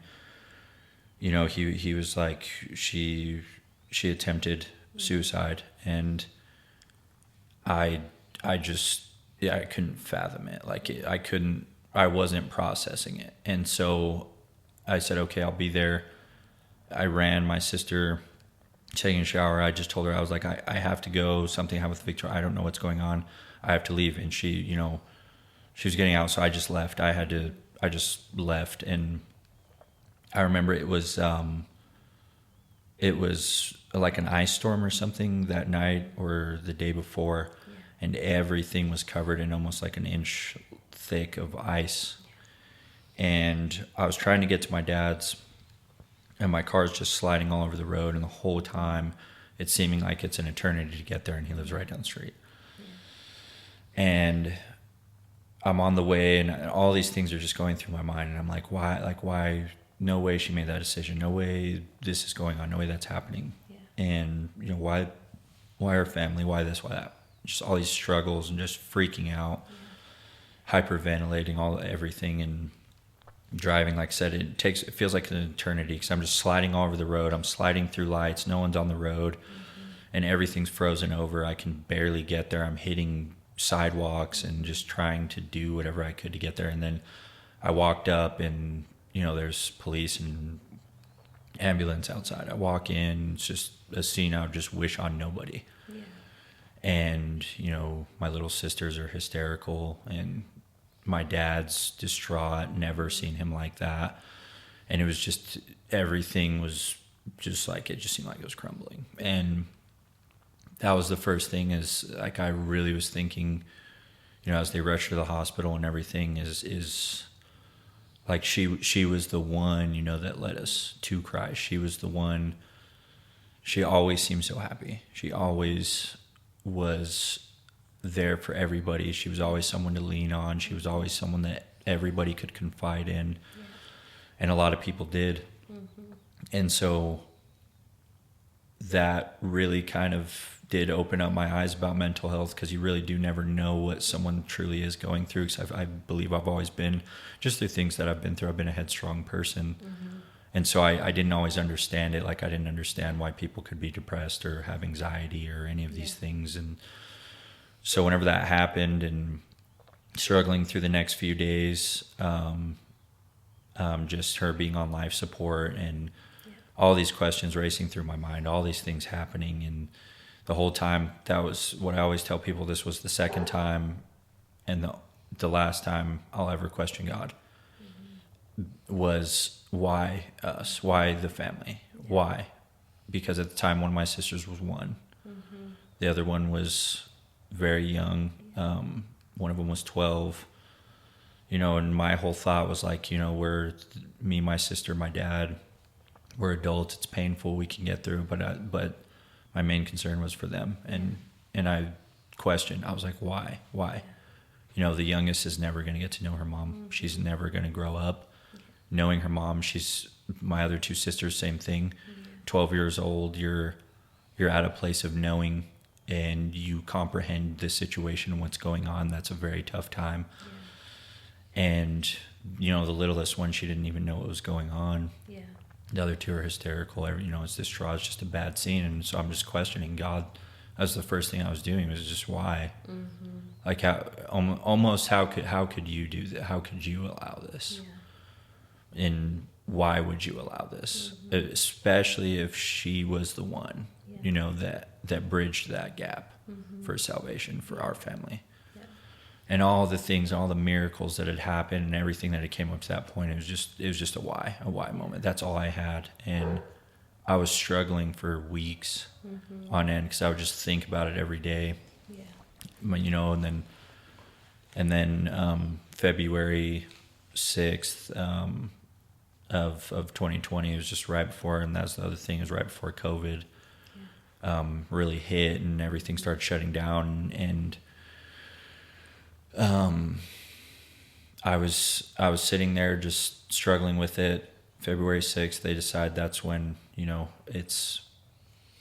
he was like, she attempted suicide. And I couldn't fathom it. Like I wasn't processing it. And so I said, okay, I'll be there. I ran my sister taking a shower. I just told her, I was like, I have to go. Something happened with Victoria. I don't know what's going on. I have to leave. And she, she was getting out. So I just left. I just left. And I remember it was like an ice storm or something that night or the day before. Yeah. And everything was covered in almost like an inch thick of ice. And I was trying to get to my dad's, and my car's just sliding all over the road. And the whole time, it's seeming like it's an eternity to get there. And he lives right down the street. Yeah. And I'm on the way, and all these things are just going through my mind. And I'm like, why? Like, why? No way she made that decision. No way this is going on. No way that's happening. Yeah. And why her family? Why this? Why that? Just all these struggles and just freaking out, hyperventilating, everything, and driving. Like I said, it feels like an eternity because I'm just sliding all over the road. I'm sliding through lights. No one's on the road, and everything's frozen over. I can barely get there. I'm hitting sidewalks and just trying to do whatever I could to get there. And then I walked up, and there's police and ambulance outside. I walk in. It's just a scene I would just wish on nobody. Yeah. And my little sisters are hysterical, and my dad's distraught, never seen him like that. And it was just, everything was just like, it just seemed like it was crumbling. And that was the first thing, is like, I really was thinking, as they rushed to the hospital and everything, is like, she was the one, that led us to Christ. She was the one, she always seemed so happy. She always was there for everybody. She was always someone to lean on. She was always someone that everybody could confide in. Yeah. And a lot of people did. Mm-hmm. And so that really kind of did open up my eyes about mental health, because you really do never know what someone truly is going through. Because I believe I've always been, just through things that I've been through, I've been a headstrong person. Mm-hmm. And so I didn't always understand it. Like, I didn't understand why people could be depressed or have anxiety or any of these things. And so whenever that happened, and struggling through the next few days, just her being on life support, and all these questions racing through my mind, all these things happening. And the whole time, that was what I always tell people, this was the second time and the last time I'll ever question God. Was, why us? Why the family? Why? Because at the time, one of my sisters was 1. Mm-hmm. The other one was very young. One of them was 12. And my whole thought was like, we're, me, my sister, my dad, we're adults. It's painful. We can get through. But my main concern was for them. And I questioned. I was like, why? The youngest is never going to get to know her mom. Mm-hmm. She's never going to grow up knowing her mom. My other 2 sisters, same thing. 12 years old, you're at a place of knowing, and you comprehend the situation and what's going on. That's a very tough time. Yeah. And the littlest one, she didn't even know what was going on. Yeah. The other 2 are hysterical. It's distraught. It's just a bad scene. And so I'm just questioning God. That was the first thing I was doing, was just why. Mm-hmm. Like, how could you do that? How could you allow this? Yeah. And why would you allow this? Mm-hmm. Especially if she was the one, that bridged that gap for salvation for our family. Yeah. And all the things, all the miracles that had happened and everything that had came up to that point, it was just a why moment. That's all I had. And I was struggling for weeks on end, because I would just think about it every day. Yeah. And then February 6th, of 2020, it was just right before, and that's the other thing, is right before COVID really hit, and everything started shutting down. And I was sitting there just struggling with it. February 6th, they decide that's when,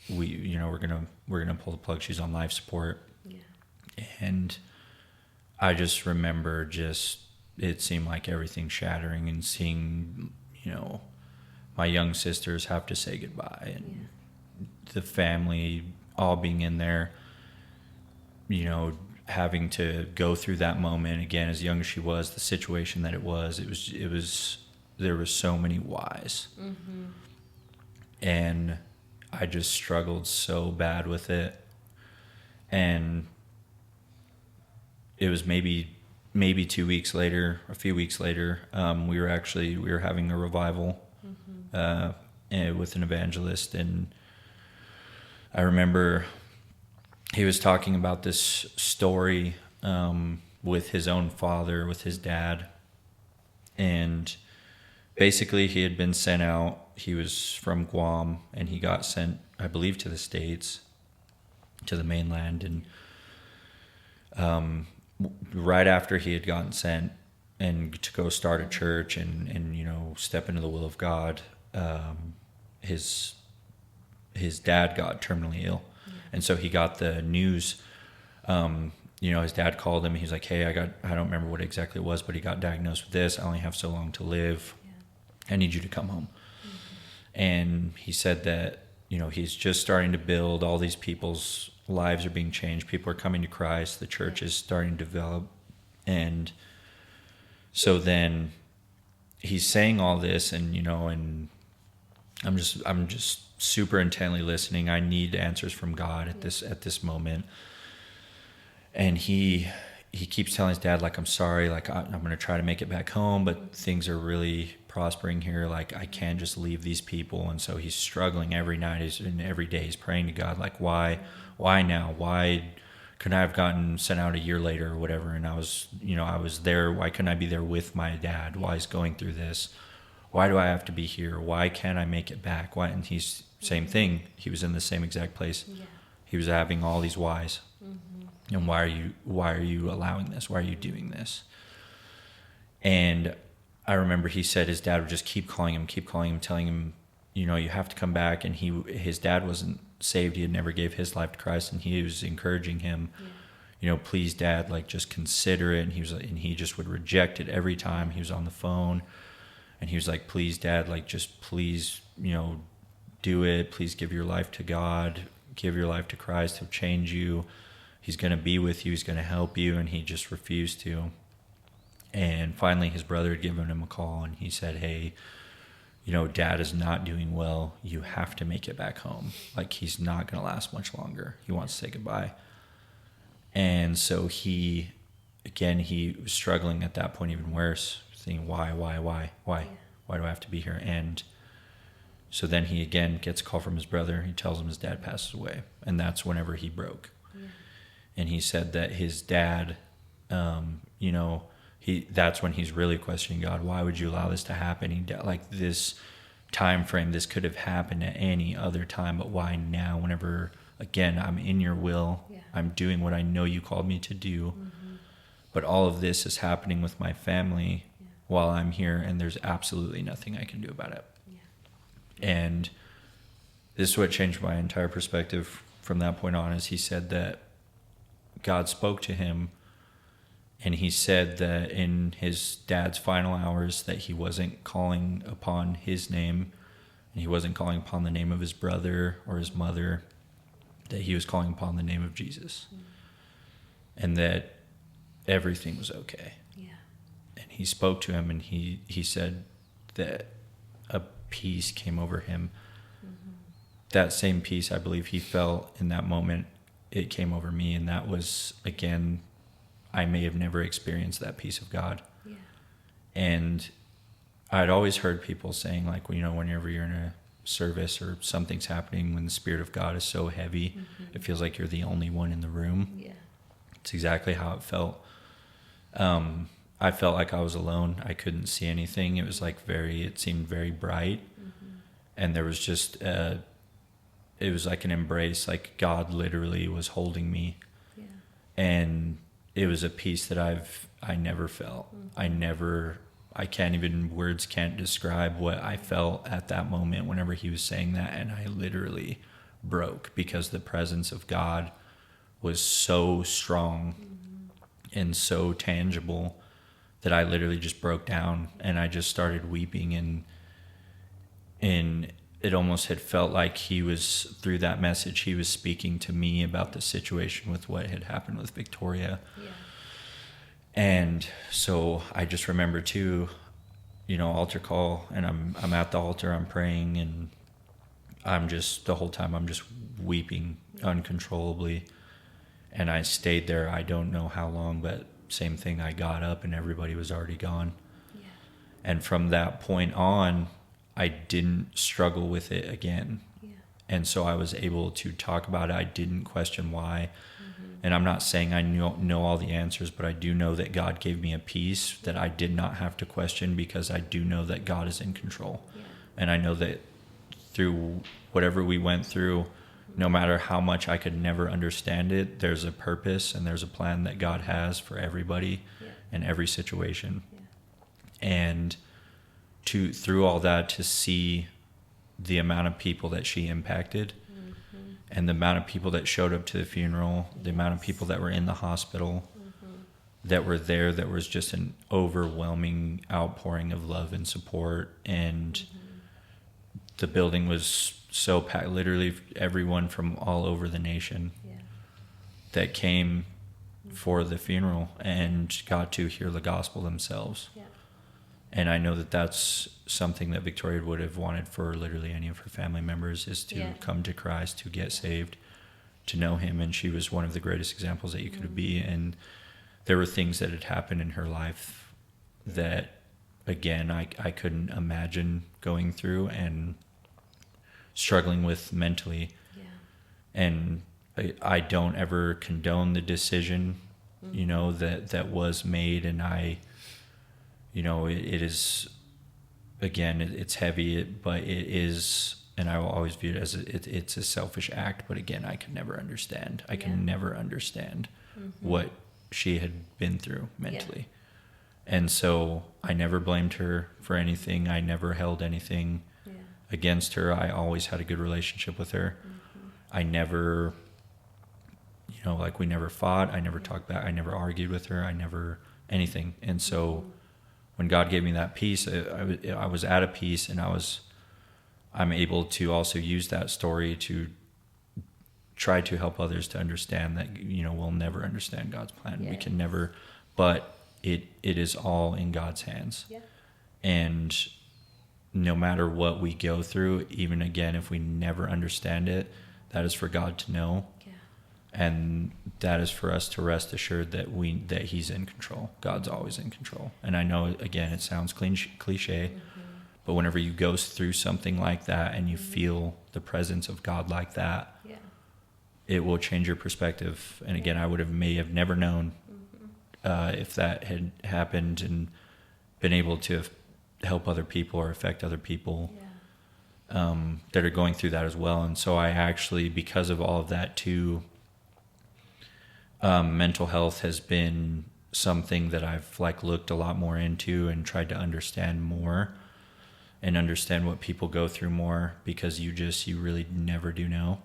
we're gonna pull the plug. She's on life support. Yeah. And I just remember it seemed like everything shattering, and seeing, my young sisters have to say goodbye, and the family all being in there, having to go through that moment again, as young as she was, the situation that it was, there was so many whys. Mm-hmm. And I just struggled so bad with it. And it was maybe 2 weeks later, a few weeks later, we were having a revival, with an evangelist. And I remember he was talking about this story, with his own father, with his dad. And basically he had been sent out. He was from Guam, and he got sent, I believe, to the States, to the mainland. And right after he had gotten sent and to go start a church and step into the will of God, his dad got terminally ill. And so he got the news. His dad called him. He's like, "Hey, I don't remember what exactly it was, but he got diagnosed with this. I only have so long to live. I need you to come home." And he said that, he's just starting to build. All these people's lives are being changed. People are coming to Christ. The church is starting to develop. And so then he's saying all this, and, and I'm just super intently listening. I need answers from God at this moment. And he keeps telling his dad, like, "I'm sorry, like, I'm going to try to make it back home, but things are really prospering here. Like, I can't just leave these people." And so he's struggling every night and every day. He's praying to God, like, why now? Why couldn't I have gotten sent out a year later or whatever? And I was there. Why couldn't I be there with my dad? Why is going through this? Why do I have to be here? Why can't I make it back? Why? And he's same thing. He was in the same exact place. Yeah. He was having all these whys. And why are you allowing this? Why are you doing this? And I remember he said his dad would just keep calling him, telling him, you have to come back. And his dad wasn't saved. He had never gave his life to Christ, and he was encouraging him, "Please, Dad, like, just consider it." And he just would reject it every time he was on the phone. And he was like, "Please, Dad, like, just please, do it. Please give your life to God. Give your life to Christ. He'll change you. He's going to be with you. He's going to help you." And he just refused to. And finally his brother had given him a call, and he said, "Hey, Dad is not doing well. You have to make it back home. Like, he's not going to last much longer. He wants to say goodbye." And so he was struggling at that point even worse, thinking, why do I have to be here? And so then he again gets a call from his brother. He tells him his dad passes away. And that's whenever he broke. And he said that his dad, that's when he's really questioning God. Why would you allow this to happen? Like, this time frame, this could have happened at any other time, but why now? Whenever, again, I'm in your will, I'm doing what I know you called me to do, but all of this is happening with my family while I'm here, and there's absolutely nothing I can do about it. And this is what changed my entire perspective from that point on. Is he said that God spoke to him, and he said that in his dad's final hours that he wasn't calling upon his name, and he wasn't calling upon the name of his brother or his mother, that he was calling upon the name of Jesus. And that everything was okay. And he spoke to him, and he said that a peace came over him. That same peace, I believe he felt in that moment, it came over me. And that was, again, I may have never experienced that peace of God. And I'd always heard people saying, like, whenever you're in a service or something's happening, when the Spirit of God is so heavy, it feels like you're the only one in the room. It's exactly how it felt. I felt like I was alone. I couldn't see anything. It was like it seemed very bright. And there was just, it was like an embrace, like God literally was holding me. And it was a peace that I never felt. I can't even, words can't describe what I felt at that moment whenever he was saying that. And I literally broke because the presence of God was so strong and so tangible that I literally just broke down, and I just started weeping. And it almost had felt like he was, through that message, he was speaking to me about the situation with what had happened with Victoria. Yeah. And so I just remember too, altar call, and I'm at the altar, I'm praying, and I'm just, the whole time I'm just weeping uncontrollably. And I stayed there, I don't know how long, but same thing, I got up and everybody was already gone. Yeah. And from that point on, I didn't struggle with it again. Yeah. And so I was able to talk about it. I didn't question why. And I'm not saying I know all the answers, but I do know that God gave me a peace that I did not have to question, because I do know that God is in control. Yeah. And I know that through whatever we went through, no matter how much I could never understand it, there's a purpose and there's a plan that God has for everybody in every situation. Yeah. And through all that, to see the amount of people that she impacted, and the amount of people that showed up to the funeral, the amount of people that were in the hospital, that were there, that was just an overwhelming outpouring of love and support. And the building was so packed, literally everyone from all over the nation that came for the funeral and got to hear the gospel themselves. Yeah. And I know that that's something that Victoria would have wanted for literally any of her family members, is to come to Christ, to get saved, to know him. And she was one of the greatest examples that you could be. And there were things that had happened in her life that, again, I couldn't imagine going through and struggling with mentally. Yeah. And I don't ever condone the decision, that was made. And it is, again, it's heavy, but it is, and I will always view it as it's a selfish act. But again, I could never understand. I can never understand what she had been through mentally. Yeah. And so I never blamed her for anything. I never held anything against her. I always had a good relationship with her. I never, we never fought. I never talked back. I never argued with her. I never anything. And so when God gave me that peace, I was at a peace, and I'm able to also use that story to try to help others to understand that, we'll never understand God's plan. Yeah. We can never, but it is all in God's hands. Yeah. And no matter what we go through, even again, if we never understand it, that is for God to know. And that is for us to rest assured that he's in control. God's always in control. And I know, again, it sounds cliche, but whenever you go through something like that and you feel the presence of God like that, it will change your perspective. And again, I may have never known if that had happened and been able to help other people or affect other people that are going through that as well. And so I actually, because of all of that too, mental health has been something that I've looked a lot more into and tried to understand more and understand what people go through more, because you really never do know.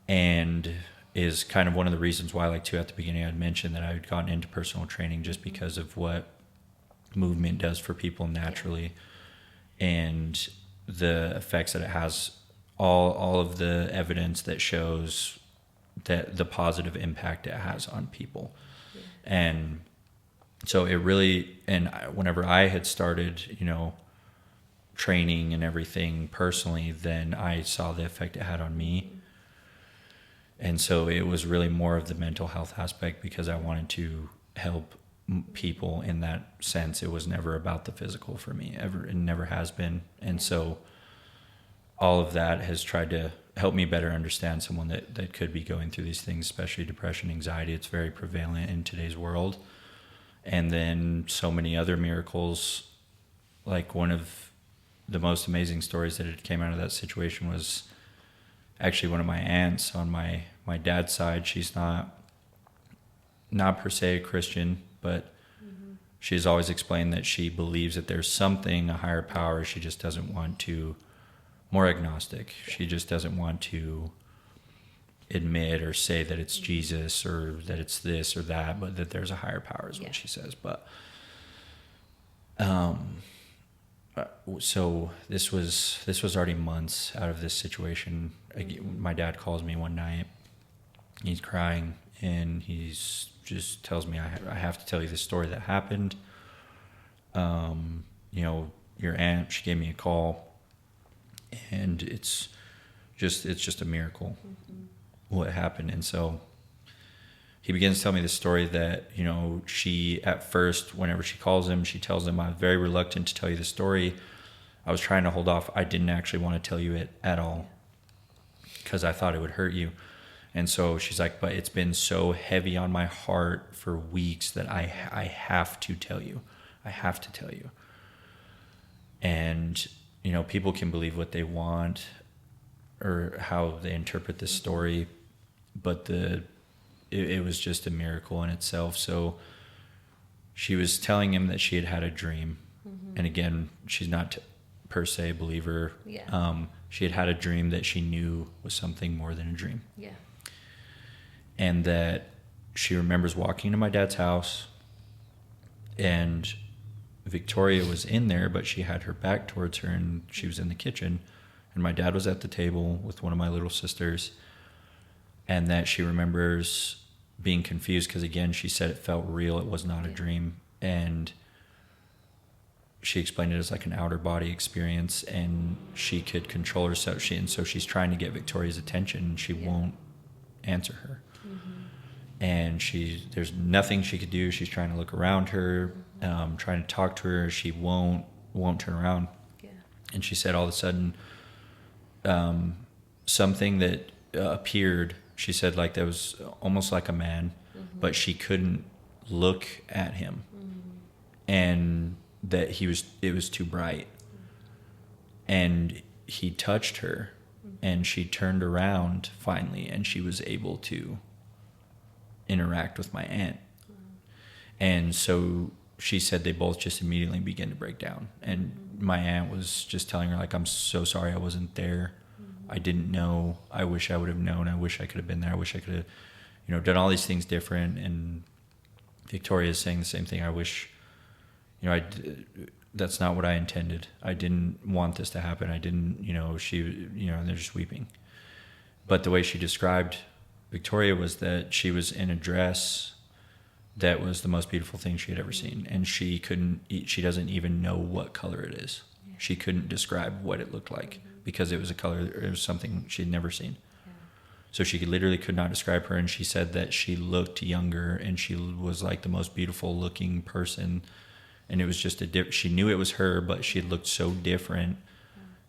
And is kind of one of the reasons why, at the beginning, I'd mentioned that I had gotten into personal training just because of what movement does for people naturally, and the effects that it has, all of the evidence that shows that the positive impact it has on people. And so it really, and whenever I had started, training and everything personally, then I saw the effect it had on me. And so it was really more of the mental health aspect, because I wanted to help people in that sense. It was never about the physical for me, ever. It never has been. And so all of that has tried to help me better understand someone that could be going through these things, especially depression, anxiety. It's very prevalent in today's world. And then so many other miracles. One of the most amazing stories that had came out of that situation was actually one of my aunts on my dad's side. She's not not per se a Christian, but she's always explained that she believes that there's something, a higher power. She just doesn't want to, more agnostic. She just doesn't want to admit or say that it's Jesus or that it's this or that, but that there's a higher power is what she says. But so this was already months out of this situation. My dad calls me one night. He's crying and he's just tells me I have to tell you this story that happened. Your aunt, she gave me a call, and it's just a miracle what happened. And so he begins to tell me this story that, she, at first, whenever she calls him, she tells him, I'm very reluctant to tell you the story. I was trying to hold off. I didn't actually want to tell you it at all because I thought it would hurt you. And so she's like, but it's been so heavy on my heart for weeks that I have to tell you. I have to tell you. And, people can believe what they want or how they interpret this story, but it was just a miracle in itself. So she was telling him that she had a dream. And again, she's not per se a believer. Yeah. She had a dream that she knew was something more than a dream. Yeah. And that she remembers walking to my dad's house, and Victoria was in there, but she had her back towards her, and she was in the kitchen, and my dad was at the table with one of my little sisters, and that she remembers being confused because, again, she said it felt real. It was not a dream. And she explained it as like an outer body experience, and she could control herself. So she's trying to get Victoria's attention, and she won't answer her. And there's nothing she could do. She's trying to look around her, trying to talk to her. She won't turn around. Yeah. And she said all of a sudden, something that appeared, she said, like that was almost like a man, but she couldn't look at him, and that it was too bright. And he touched her, and she turned around finally, and she was able to interact with my aunt. And so she said they both just immediately began to break down. And my aunt was just telling her, like, I'm so sorry I wasn't there. I didn't know. I wish I would have known. I wish I could have been there. I wish I could have, done all these things different. And Victoria is saying the same thing. I wish, that's not what I intended. I didn't want this to happen. I didn't, and they're just weeping. But the way she described Victoria was that she was in a dress that was the most beautiful thing she had ever seen. And she doesn't even know what color it is. She couldn't describe what it looked like because it was a color, it was something she'd never seen. So she literally could not describe her. And she said that she looked younger, and she was like the most beautiful looking person. And it was just she knew it was her, but she looked so different.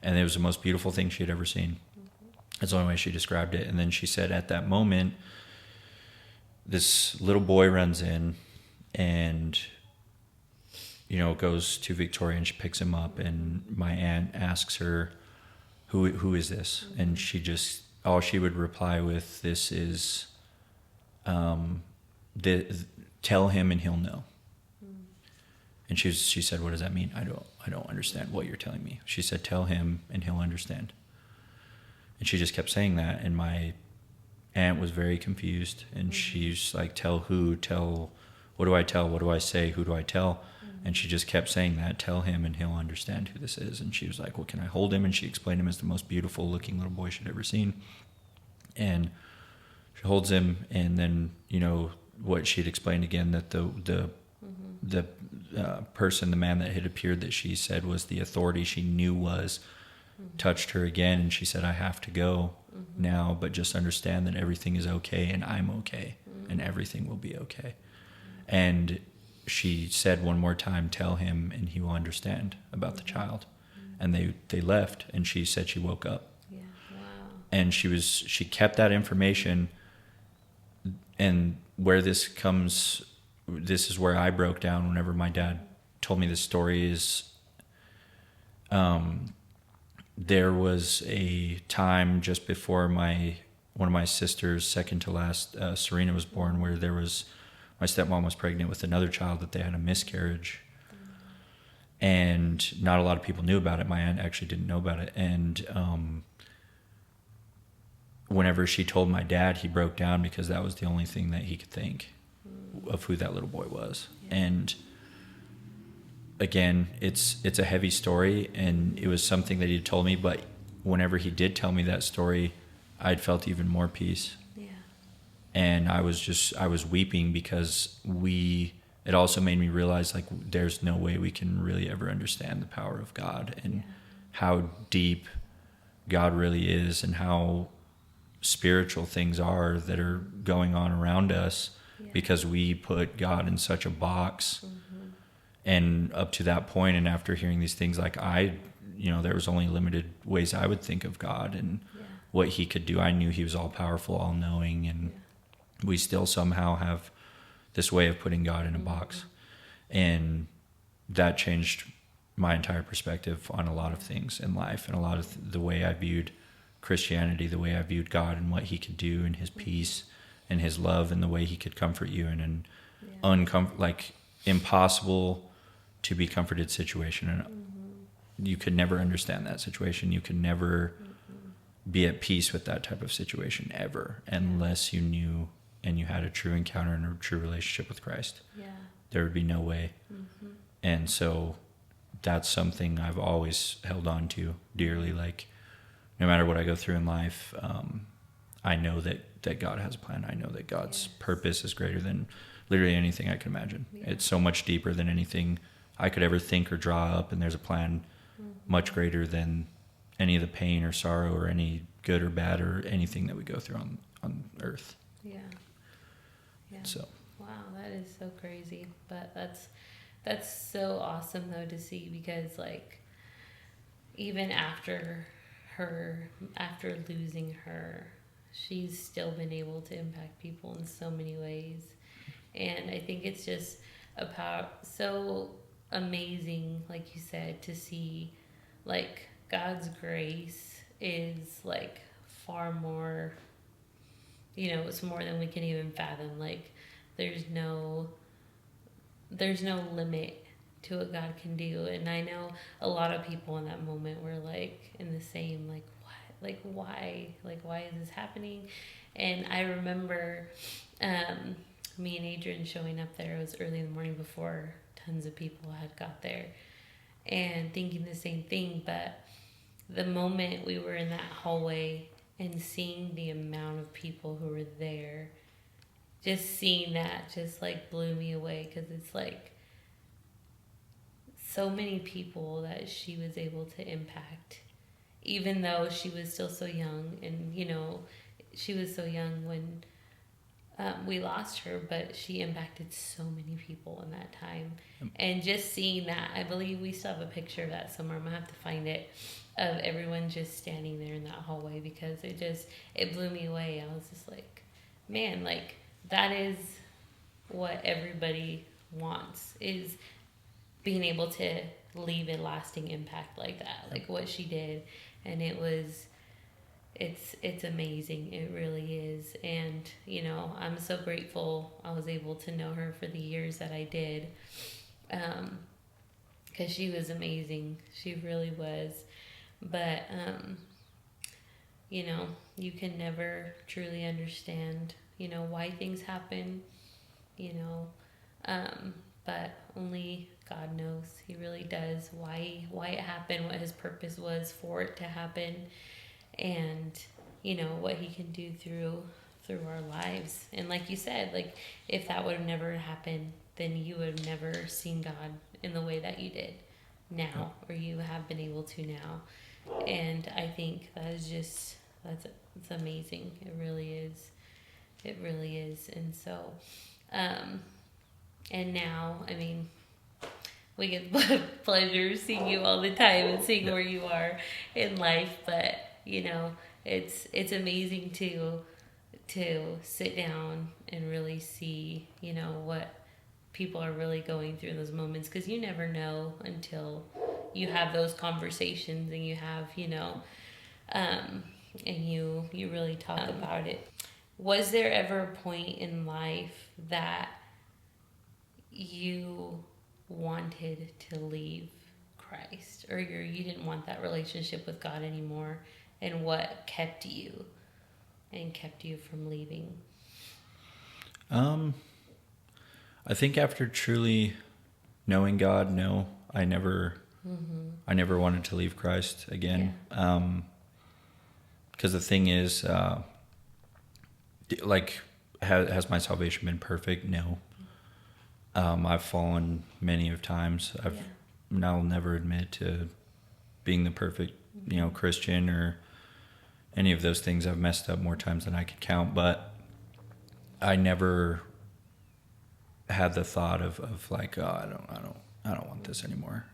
And it was the most beautiful thing she had ever seen. That's the only way she described it. And then she said at that moment, this little boy runs in and, goes to Victoria, and she picks him up, and my aunt asks her, who is this? And all she would reply with, this is, tell him and he'll know. And she said, what does that mean? I don't understand what you're telling me. She said, tell him and he'll understand. And she just kept saying that, and my aunt was very confused, and she's like, what do I tell? What do I say? Who do I tell? And she just kept saying that, tell him and he'll understand who this is. And she was like, well, can I hold him? And she explained him as the most beautiful looking little boy she'd ever seen. And she holds him, and then, what she'd explained again, that the person, the man that had appeared that she said was the authority she knew was, touched her again, and she said, I have to go now, but just understand that everything is okay, and I'm okay, and everything will be okay. And she said one more time, tell him and he will understand about the child. And they left, and she said she woke up. Yeah. Wow. And she kept that information. And where this is where I broke down whenever my dad told me this story is, there was a time just before one of my sisters, second to last, Serena, was born, where my stepmom was pregnant with another child, that they had a miscarriage. And not a lot of people knew about it. My aunt actually didn't know about it. And whenever she told my dad, he broke down, because that was the only thing that he could think of who that little boy was. Yeah. And again, it's a heavy story, and it was something that he told me, but whenever he did tell me that story, I'd felt even more peace. Yeah. And I was weeping, because it also made me realize, like, there's no way we can really ever understand the power of God, and how deep God really is, and how spiritual things are that are going on around us, because we put God in such a box. Mm-hmm. And up to that point, and after hearing these things, like, there was only limited ways I would think of God and what he could do. I knew he was all powerful, all knowing, and we still somehow have this way of putting God in a box. And that changed my entire perspective on a lot of things in life, and a lot of the way I viewed Christianity, the way I viewed God, and what he could do, and his peace and his love, and the way he could comfort you in an impossible to be comforted situation. And you could never understand that situation. You could never be at peace with that type of situation ever, unless you knew and you had a true encounter and a true relationship with Christ. Yeah. There would be no way. Mm-hmm. And so that's something I've always held on to dearly. Like, no matter what I go through in life, I know that God has a plan. I know that God's purpose is greater than literally anything I can imagine. Yeah. It's so much deeper than anything I could ever think or draw up, and there's a plan much greater than any of the pain or sorrow or any good or bad or anything that we go through on earth. Yeah. So. Wow, that is so crazy. But that's so awesome though to see, because like, even after losing her, she's still been able to impact people in so many ways. And I think it's just so amazing, like you said, to see like God's grace is like far more, it's more than we can even fathom. Like, there's no limit to what God can do. And I know a lot of people in that moment were like in the same, like, what? Like, why? Like, why is this happening? And I remember me and Adrian showing up there. It was early in the morning before tons of people had got there, and thinking the same thing. But the moment we were in that hallway and seeing the amount of people who were there, just seeing that just like blew me away, because it's like so many people that she was able to impact, even though she was still so young. And she was so young when we lost her, but she impacted so many people in that time. And just seeing that, I believe we still have a picture of that somewhere. I'm gonna have to find it, of everyone just standing there in that hallway, because it blew me away. I was just like, man, like, that is what everybody wants, is being able to leave a lasting impact like that, like what she did. And it's amazing. It really is. And, I'm so grateful I was able to know her for the years that I did. 'Cause she was amazing. She really was. But, you can never truly understand, why things happen, but only God knows. He really does why it happened, what his purpose was for it to happen, and what he can do through our lives. And like you said, like, if that would have never happened, then you would have never seen God in the way that you did now, or you have been able to now. And I think it's amazing. It really is. And so and now, I mean, we get the pleasure of seeing you all the time and seeing where you are in life. But, it's amazing to sit down and really see, what people are really going through in those moments. Because you never know until you have those conversations, and you have, and you really talk about it. Was there ever a point in life that you wanted to leave Christ, or you didn't want that relationship with God anymore, and what kept you from leaving? I think after truly knowing God, no, I never wanted to leave Christ again. Because the thing is, like, has my salvation been perfect? No. I've fallen many of times. I'll never admit to being the perfect, Christian or any of those things. I've messed up more times than I could count, but I never had the thought of like, oh, I don't want this anymore.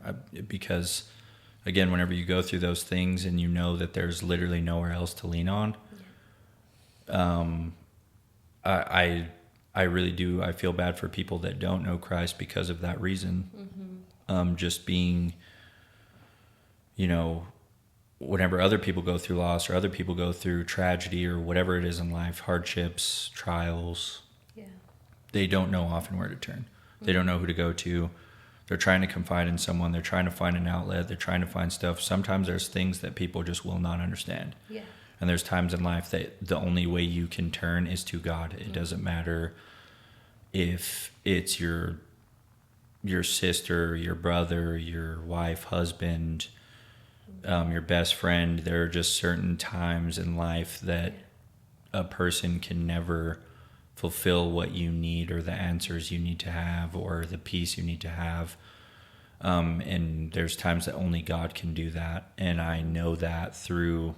Because again, whenever you go through those things and you know that there's literally nowhere else to lean on, I really do. I feel bad for people that don't know Christ because of that reason. Just being, whenever other people go through loss or other people go through tragedy or whatever it is in life, hardships, trials, they don't know often where to turn. They don't know who to go to. They're trying to confide in someone. They're trying to find an outlet. They're trying to find stuff. Sometimes there's things that people just will not understand. And there's times in life that the only way you can turn is to God. It doesn't matter if it's your sister, your brother, your wife, husband, your best friend. There are just certain times in life that a person can never fulfill what you need or the answers you need to have or the peace you need to have. And there's times that only God can do that. And I know that through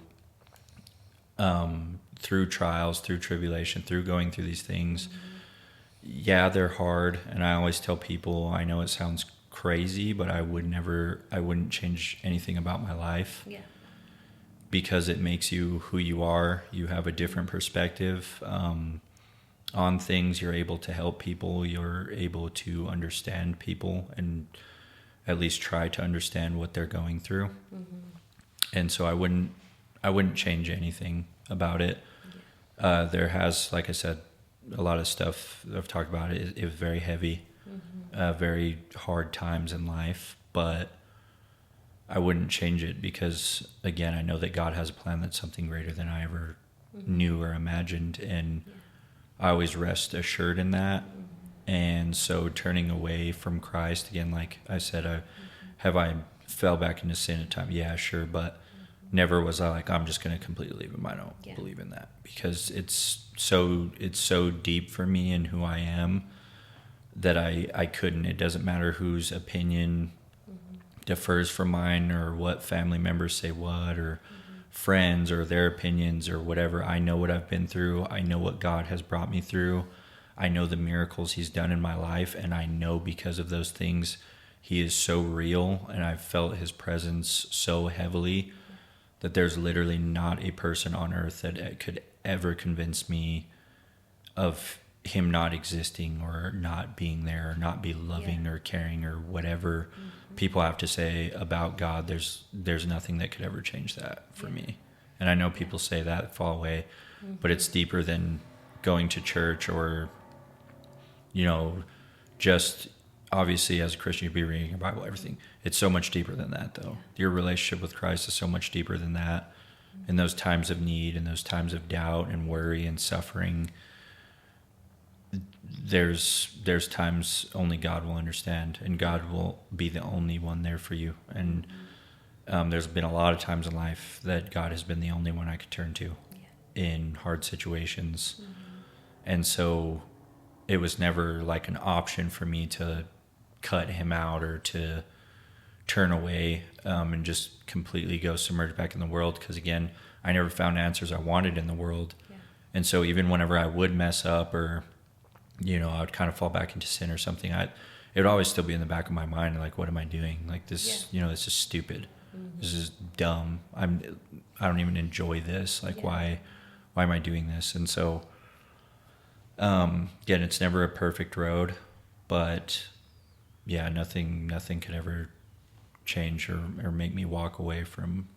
trials, through tribulation, through going through these things. Yeah, they're hard. And I always tell people, I know it sounds crazy, but I wouldn't change anything about my life. Because it makes you who you are. You have a different perspective on things. You're able to help people. You're able to understand people and at least try to understand what they're going through. And so I wouldn't change anything about it. There has, like I said, a lot of stuff I've talked about. It was very heavy, very hard times in life, but I wouldn't change it because, again, I know that God has a plan that's something greater than I ever knew or imagined, and I always rest assured in that. And so turning away from Christ, again, like I said, I fell back into sin at times? Yeah, sure, but never was I like, I'm just going to completely leave him. I don't believe in that because it's so deep for me and who I am that I couldn't. It doesn't matter whose opinion differs from mine or what family members say what or friends or their opinions or whatever. I know what I've been through. I know what God has brought me through. I know the miracles he's done in my life, and I know because of those things he is so real, and I've felt his presence so heavily that there's literally not a person on earth that could ever convince me of him not existing or not being there or not be loving or caring or whatever people have to say about God. There's nothing that could ever change that for me. And I know people say that fall away, but it's deeper than going to church or, just obviously as a Christian, you'd be reading your Bible, everything. It's so much deeper than that, though. Your relationship with Christ is so much deeper than that. In those times of need and those times of doubt and worry and suffering, there's times only God will understand, and God will be the only one there for you. And there's been a lot of times in life that God has been the only one I could turn to in hard situations. And so it was never like an option for me to cut him out or to turn away and just completely go submerged back in the world. Because again, I never found answers I wanted in the world. And so even whenever I would mess up or, I would kind of fall back into sin or something, it would always still be in the back of my mind. Like, what am I doing? Like this, this is stupid. This is dumb. I don't even enjoy this. Like, why am I doing this? And so, again, it's never a perfect road, but nothing could ever change or make me walk away from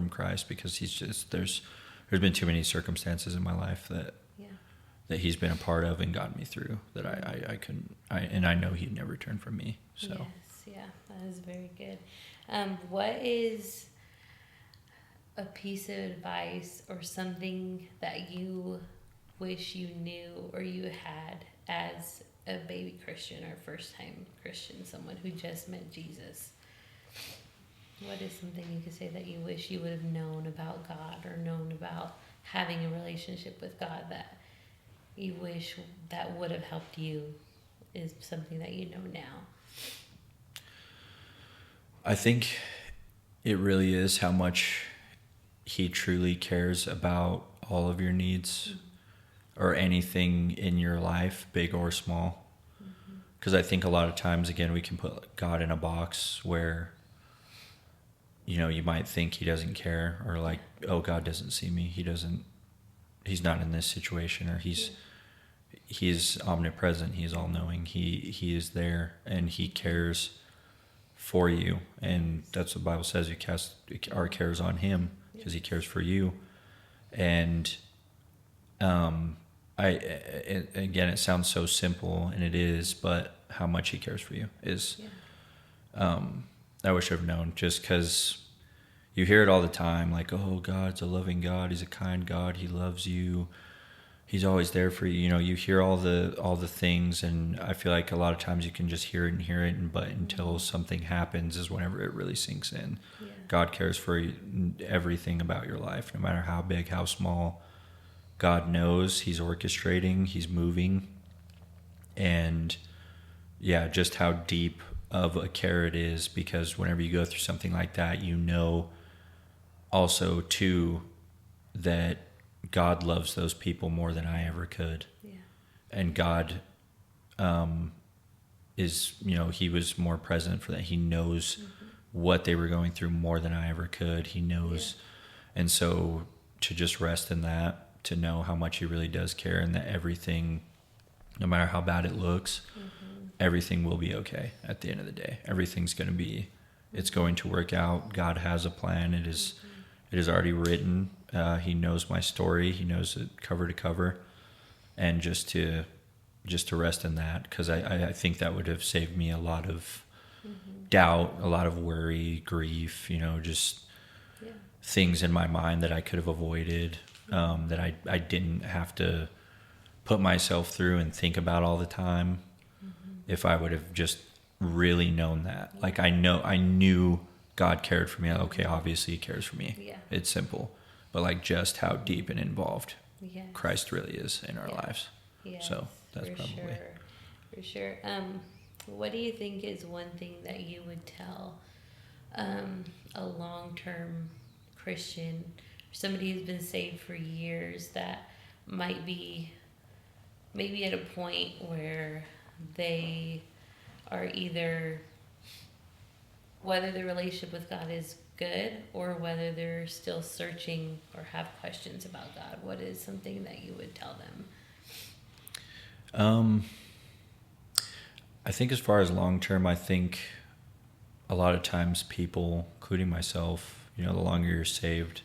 Christ, because he's just, there's been too many circumstances in my life that he's been a part of and gotten me through that I couldn't, and I know he'd never turn from me. So Yes, yeah, that is very good. What is a piece of advice or something that you wish you knew or you had as a baby Christian or first time Christian, someone who just met Jesus? What is something you could say that you wish you would have known about God or known about having a relationship with God that you wish that would have helped you is something that you know now? I think it really is how much he truly cares about all of your needs or anything in your life, big or small. Because I think a lot of times, again, we can put God in a box where, you might think he doesn't care, or like, oh, God doesn't see me. He's not in this situation, or he's omnipresent. He's all knowing. He is there and he cares for you. And that's what the Bible says. You cast our cares on him because he cares for you. And, again, it sounds so simple, and it is, but how much he cares for you is, I wish I've known, just because you hear it all the time, like, oh, God's a loving God, he's a kind God, he loves you, he's always there for you. You hear all the things, and I feel like a lot of times you can just hear it, but until something happens is whenever it really sinks in. Yeah. God cares for everything about your life, no matter how big, how small. God knows, he's orchestrating, he's moving, and yeah, just how deep of a care it is, because whenever you go through something like that, also too that God loves those people more than I ever could. Yeah. And God is, he was more present for that. He knows what they were going through more than I ever could. He knows. Yeah. And so to just rest in that, to know how much he really does care, and that everything, no matter how bad it looks, everything will be okay at the end of the day. Everything's going to be, it's going to work out. God has a plan. It is already written. He knows my story. He knows it cover to cover. And just to rest in that, because I think that would have saved me a lot of doubt, a lot of worry, grief, just things in my mind that I could have avoided, that I didn't have to put myself through and think about all the time. If I would have just really known that. Like, I knew God cared for me. Okay, obviously he cares for me. Yeah. It's simple. But like, just how deep and involved Christ really is in our lives. Yes, so that's probably. For sure. What do you think is one thing that you would tell a long-term Christian, somebody who's been saved for years, that might be maybe at a point where they are either, whether the relationship with God is good or whether they're still searching or have questions about God? What is something that you would tell them? I think as far as long term, I think a lot of times people, including myself, the longer you're saved,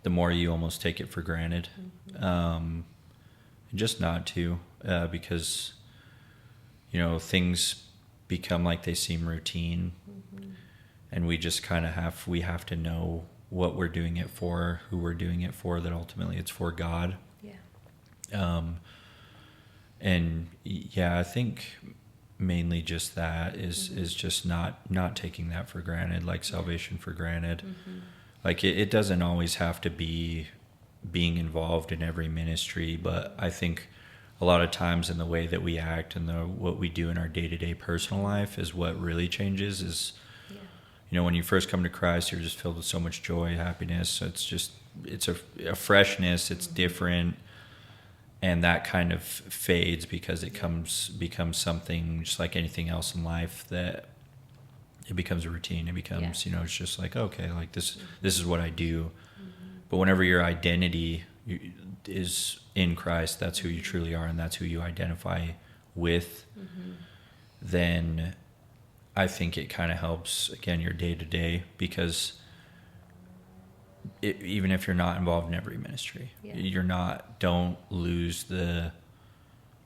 the more you almost take it for granted. Just not to, because things become like they seem routine, and we just kind of have to know what we're doing it for, who we're doing it for, that ultimately it's for God. Yeah. And yeah, I think mainly just that is just not taking that for granted, like salvation for granted. Like it doesn't always have to be being involved in every ministry, but I think a lot of times in the way that we act and what we do in our day-to-day personal life is what really changes. Is when you first come to Christ, you're just filled with so much joy, happiness. So it's a freshness. It's different, and that kind of fades because it becomes something just like anything else in life, that it becomes a routine. It becomes it's just like, okay, like this is what I do. But whenever your identity is in Christ, that's who you truly are, and that's who you identify with, then I think it kind of helps, again, your day to day, because even if you're not involved in every ministry, don't lose the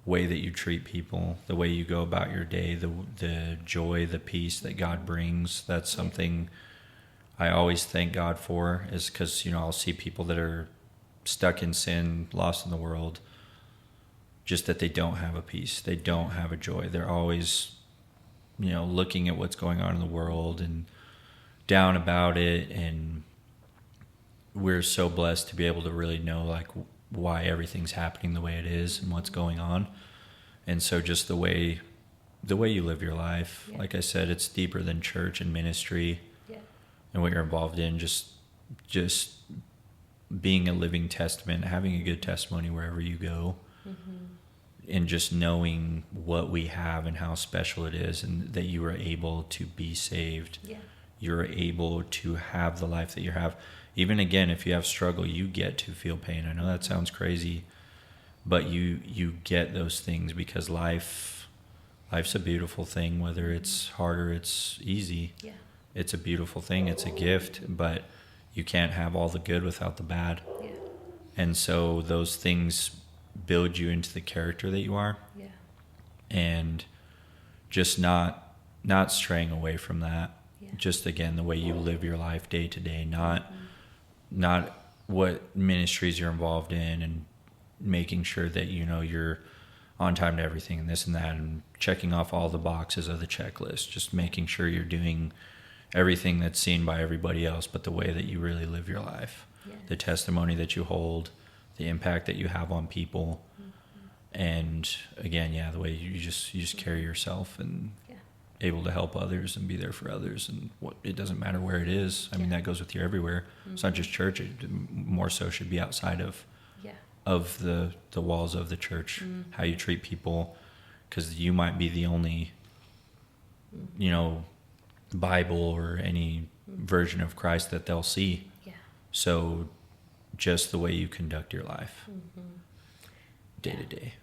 way that you treat people, the way you go about your day, the joy, the peace that God brings. That's something I always thank God for, is because, I'll see people that are stuck in sin, lost in the world, just that they don't have a peace. They don't have a joy. They're always, looking at what's going on in the world and down about it. And we're so blessed to be able to really know like why everything's happening the way it is and what's going on. And so just the way you live your life, like I said, it's deeper than church and ministry and what you're involved in. Just being a living testament, having a good testimony wherever you go, and just knowing what we have and how special it is, and that you are able to be saved. You're able to have the life that you have. Even again, if you have struggle, you get to feel pain. I know that sounds crazy, but you get those things because life's a beautiful thing, whether it's hard or it's easy. It's a beautiful thing. It's a gift, but you can't have all the good without the bad. And so those things build you into the character that you are. And just not straying away from that. Just again, the way you live your life day to day, not what ministries you're involved in, and making sure that you're on time to everything and this and that, and checking off all the boxes of the checklist, just making sure you're doing everything that's seen by everybody else, but the way that you really live your life, the testimony that you hold, the impact that you have on people. And again, the way you just carry yourself and able to help others and be there for others. And it doesn't matter where it is. I mean, that goes with you everywhere. It's not just church. It more so should be outside of the walls of the church, how you treat people, because you might be the only, Bible or any version of Christ that they'll see. So just the way you conduct your life day to day.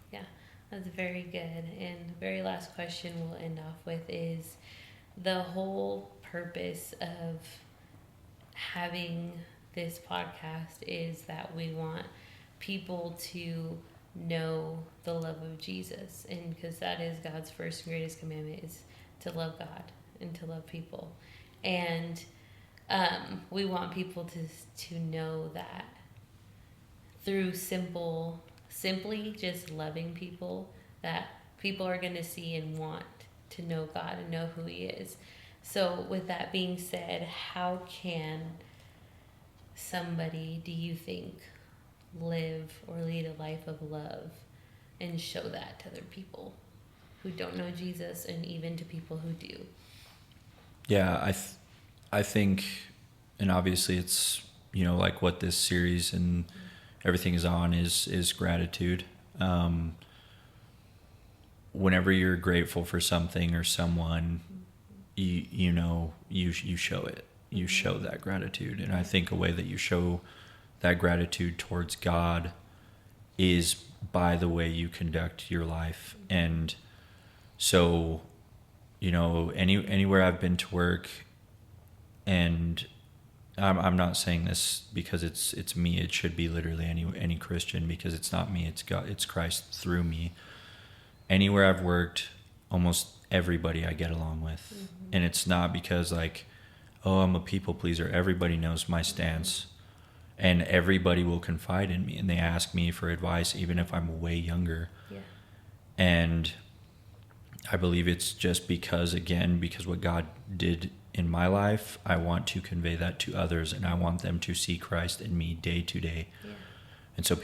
That's very good. And the very last question we'll end off with is, the whole purpose of having this podcast is that we want people to know the love of Jesus. And because that is God's first and greatest commandment, is to love God and to love people. And we want people to know that through simply just loving people, that people are going to see and want to know God and know who he is. So with that being said, how can somebody, do you think, live or lead a life of love and show that to other people who don't know Jesus, and even to people who do? I think, and obviously it's, like what this series and everything is on is gratitude. Whenever you're grateful for something or someone, you show it. You show that gratitude. And I think a way that you show that gratitude towards God is by the way you conduct your life. And so, anywhere I've been to work, and I'm not saying this because it's me. It should be literally any Christian, because it's not me. It's God. It's Christ through me. Anywhere I've worked, almost everybody I get along with, and it's not because I'm a people pleaser. Everybody knows my stance, and everybody will confide in me, and they ask me for advice, even if I'm way younger. And I believe it's just because what God did in my life, I want to convey that to others, and I want them to see Christ in me day to day. And so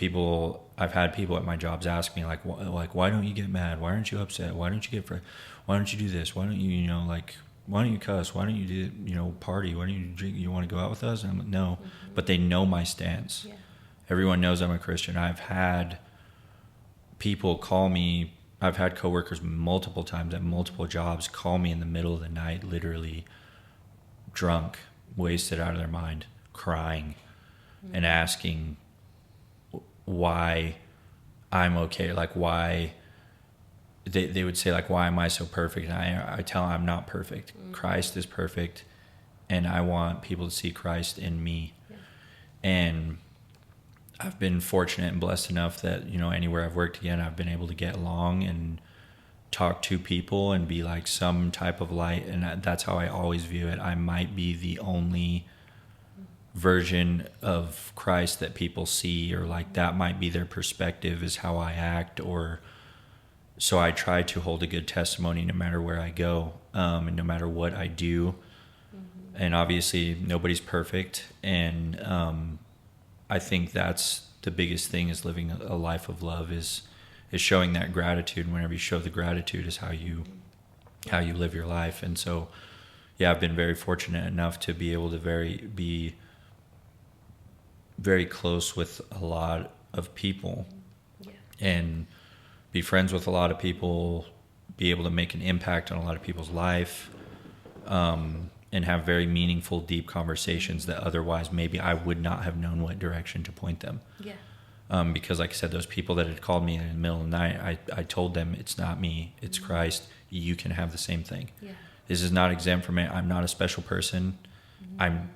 I've had people at my jobs ask me why don't you get mad? Why aren't you upset? Why don't you why don't you do this? Why don't you, why don't you cuss? Why don't you do, party? Why don't you drink? You want to go out with us? And I'm like, no, but they know my stance. Everyone knows I'm a Christian. I've had people call me. I've had coworkers multiple times at multiple jobs call me in the middle of the night, literally drunk, wasted out of their mind, crying, and asking why I'm okay. Why they would say, why am I so perfect? And I tell them I'm not perfect. Christ is perfect, and I want people to see Christ in me. And I've been fortunate and blessed enough that, anywhere I've worked again, I've been able to get along and talk to people and be like some type of light. And that's how I always view it. I might be the only version of Christ that people see, or like that might be their perspective is how I act, or so I try to hold a good testimony no matter where I go, and no matter what I do. And obviously nobody's perfect, and I think that's the biggest thing, is living a life of love, is showing that gratitude. Whenever you show the gratitude is how you live your life. And so yeah, I've been very fortunate enough to be able to be very close with a lot of people, and be friends with a lot of people, be able to make an impact on a lot of people's life, and have very meaningful, deep conversations that otherwise maybe I would not have known what direction to point them. Because like I said, those people that had called me in the middle of the night, I told them, it's not me, it's Christ. You can have the same thing. This is not exempt from it. I'm not a special person. I'm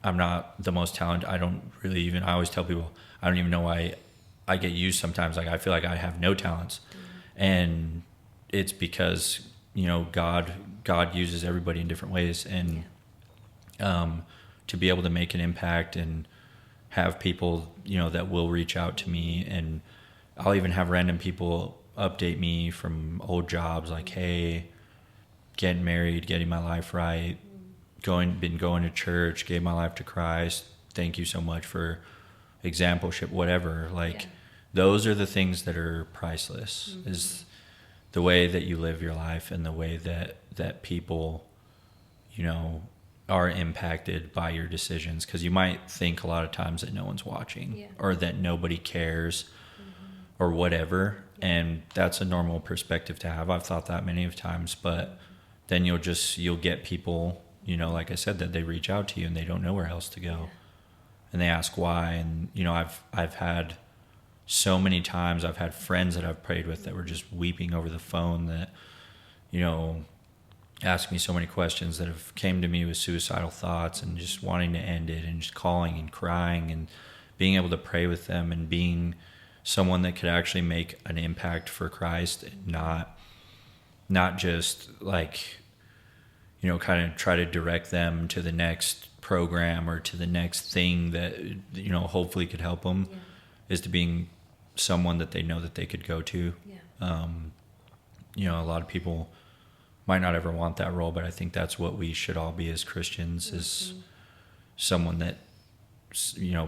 not the most talented. I always tell people, I don't even know why I get used sometimes. Like, I feel like I have no talents. And it's because, God uses everybody in different ways. And to be able to make an impact and have people, that will reach out to me. And I'll even have random people update me from old jobs, like, hey, getting married, getting my life right, been going to church, gave my life to Christ. Thank you so much for exampleship, whatever. Like, those are the things that are priceless, is the way that you live your life, and the way that people, are impacted by your decisions. Because you might think a lot of times that no one's watching, or that nobody cares, or whatever. And that's a normal perspective to have. I've thought that many of times, but then you'll get people, like I said, that they reach out to you and they don't know where else to go. And they ask why. And, I've had so many times, I've had friends that I've prayed with that were just weeping over the phone, that, ask me so many questions, that have came to me with suicidal thoughts and just wanting to end it, and just calling and crying, and being able to pray with them, and being someone that could actually make an impact for Christ, and not just like, kind of try to direct them to the next program or to the next thing that, hopefully could help them, is to being someone that they know that they could go to. A lot of people might not ever want that role, but I think that's what we should all be as Christians, is someone that,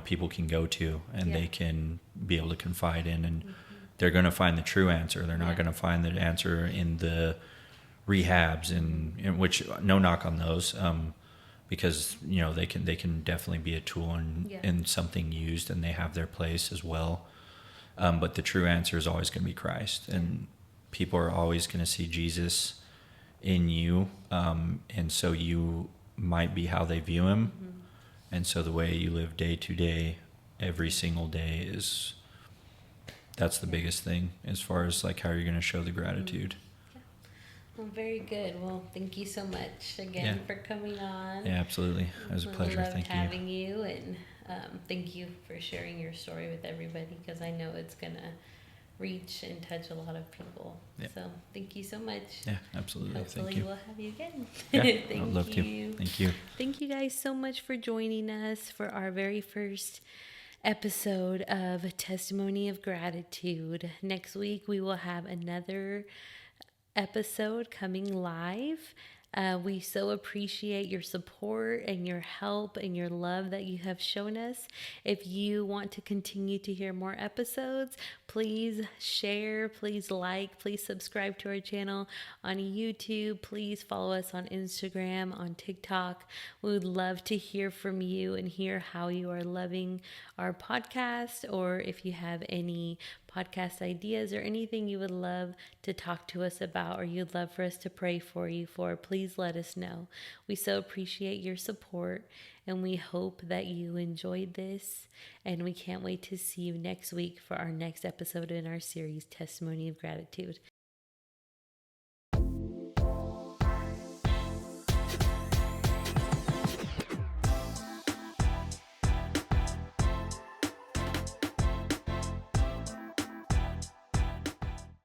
people can go to, and they can be able to confide in, and they're going to find the true answer. They're not going to find the answer in the rehabs, in which, no knock on those, because they can definitely be a tool and something used, and they have their place as well. But the true answer is always going to be Christ, and people are always going to see Jesus in you, and so you might be how they view him. And so the way you live day to day, every single day, that's the biggest thing, as far as like how you're going to show the gratitude. Well, very good. Well, thank you so much again for coming on. Yeah, absolutely. It was a pleasure. Thank you. Having you, and thank you for sharing your story with everybody, because I know it's going to reach and touch a lot of people. So thank you so much. Yeah, absolutely. Hopefully thank you. We'll have you again. Yeah, I'd love to. Thank you. Thank you guys so much for joining us for our very first episode of Testimony of Gratitude. Next week we will have another episode coming live. We so appreciate your support and your help and your love that you have shown us. If you want to continue to hear more episodes, please share, please like, please subscribe to our channel on YouTube. Please follow us on Instagram, on TikTok. We would love to hear from you and hear how you are loving our podcast, or if you have any podcast ideas or anything you would love to talk to us about, or you'd love for us to pray for you for, please let us know. We so appreciate your support, and we hope that you enjoyed this, and we can't wait to see you next week for our next episode in our series, Testimony of Gratitude.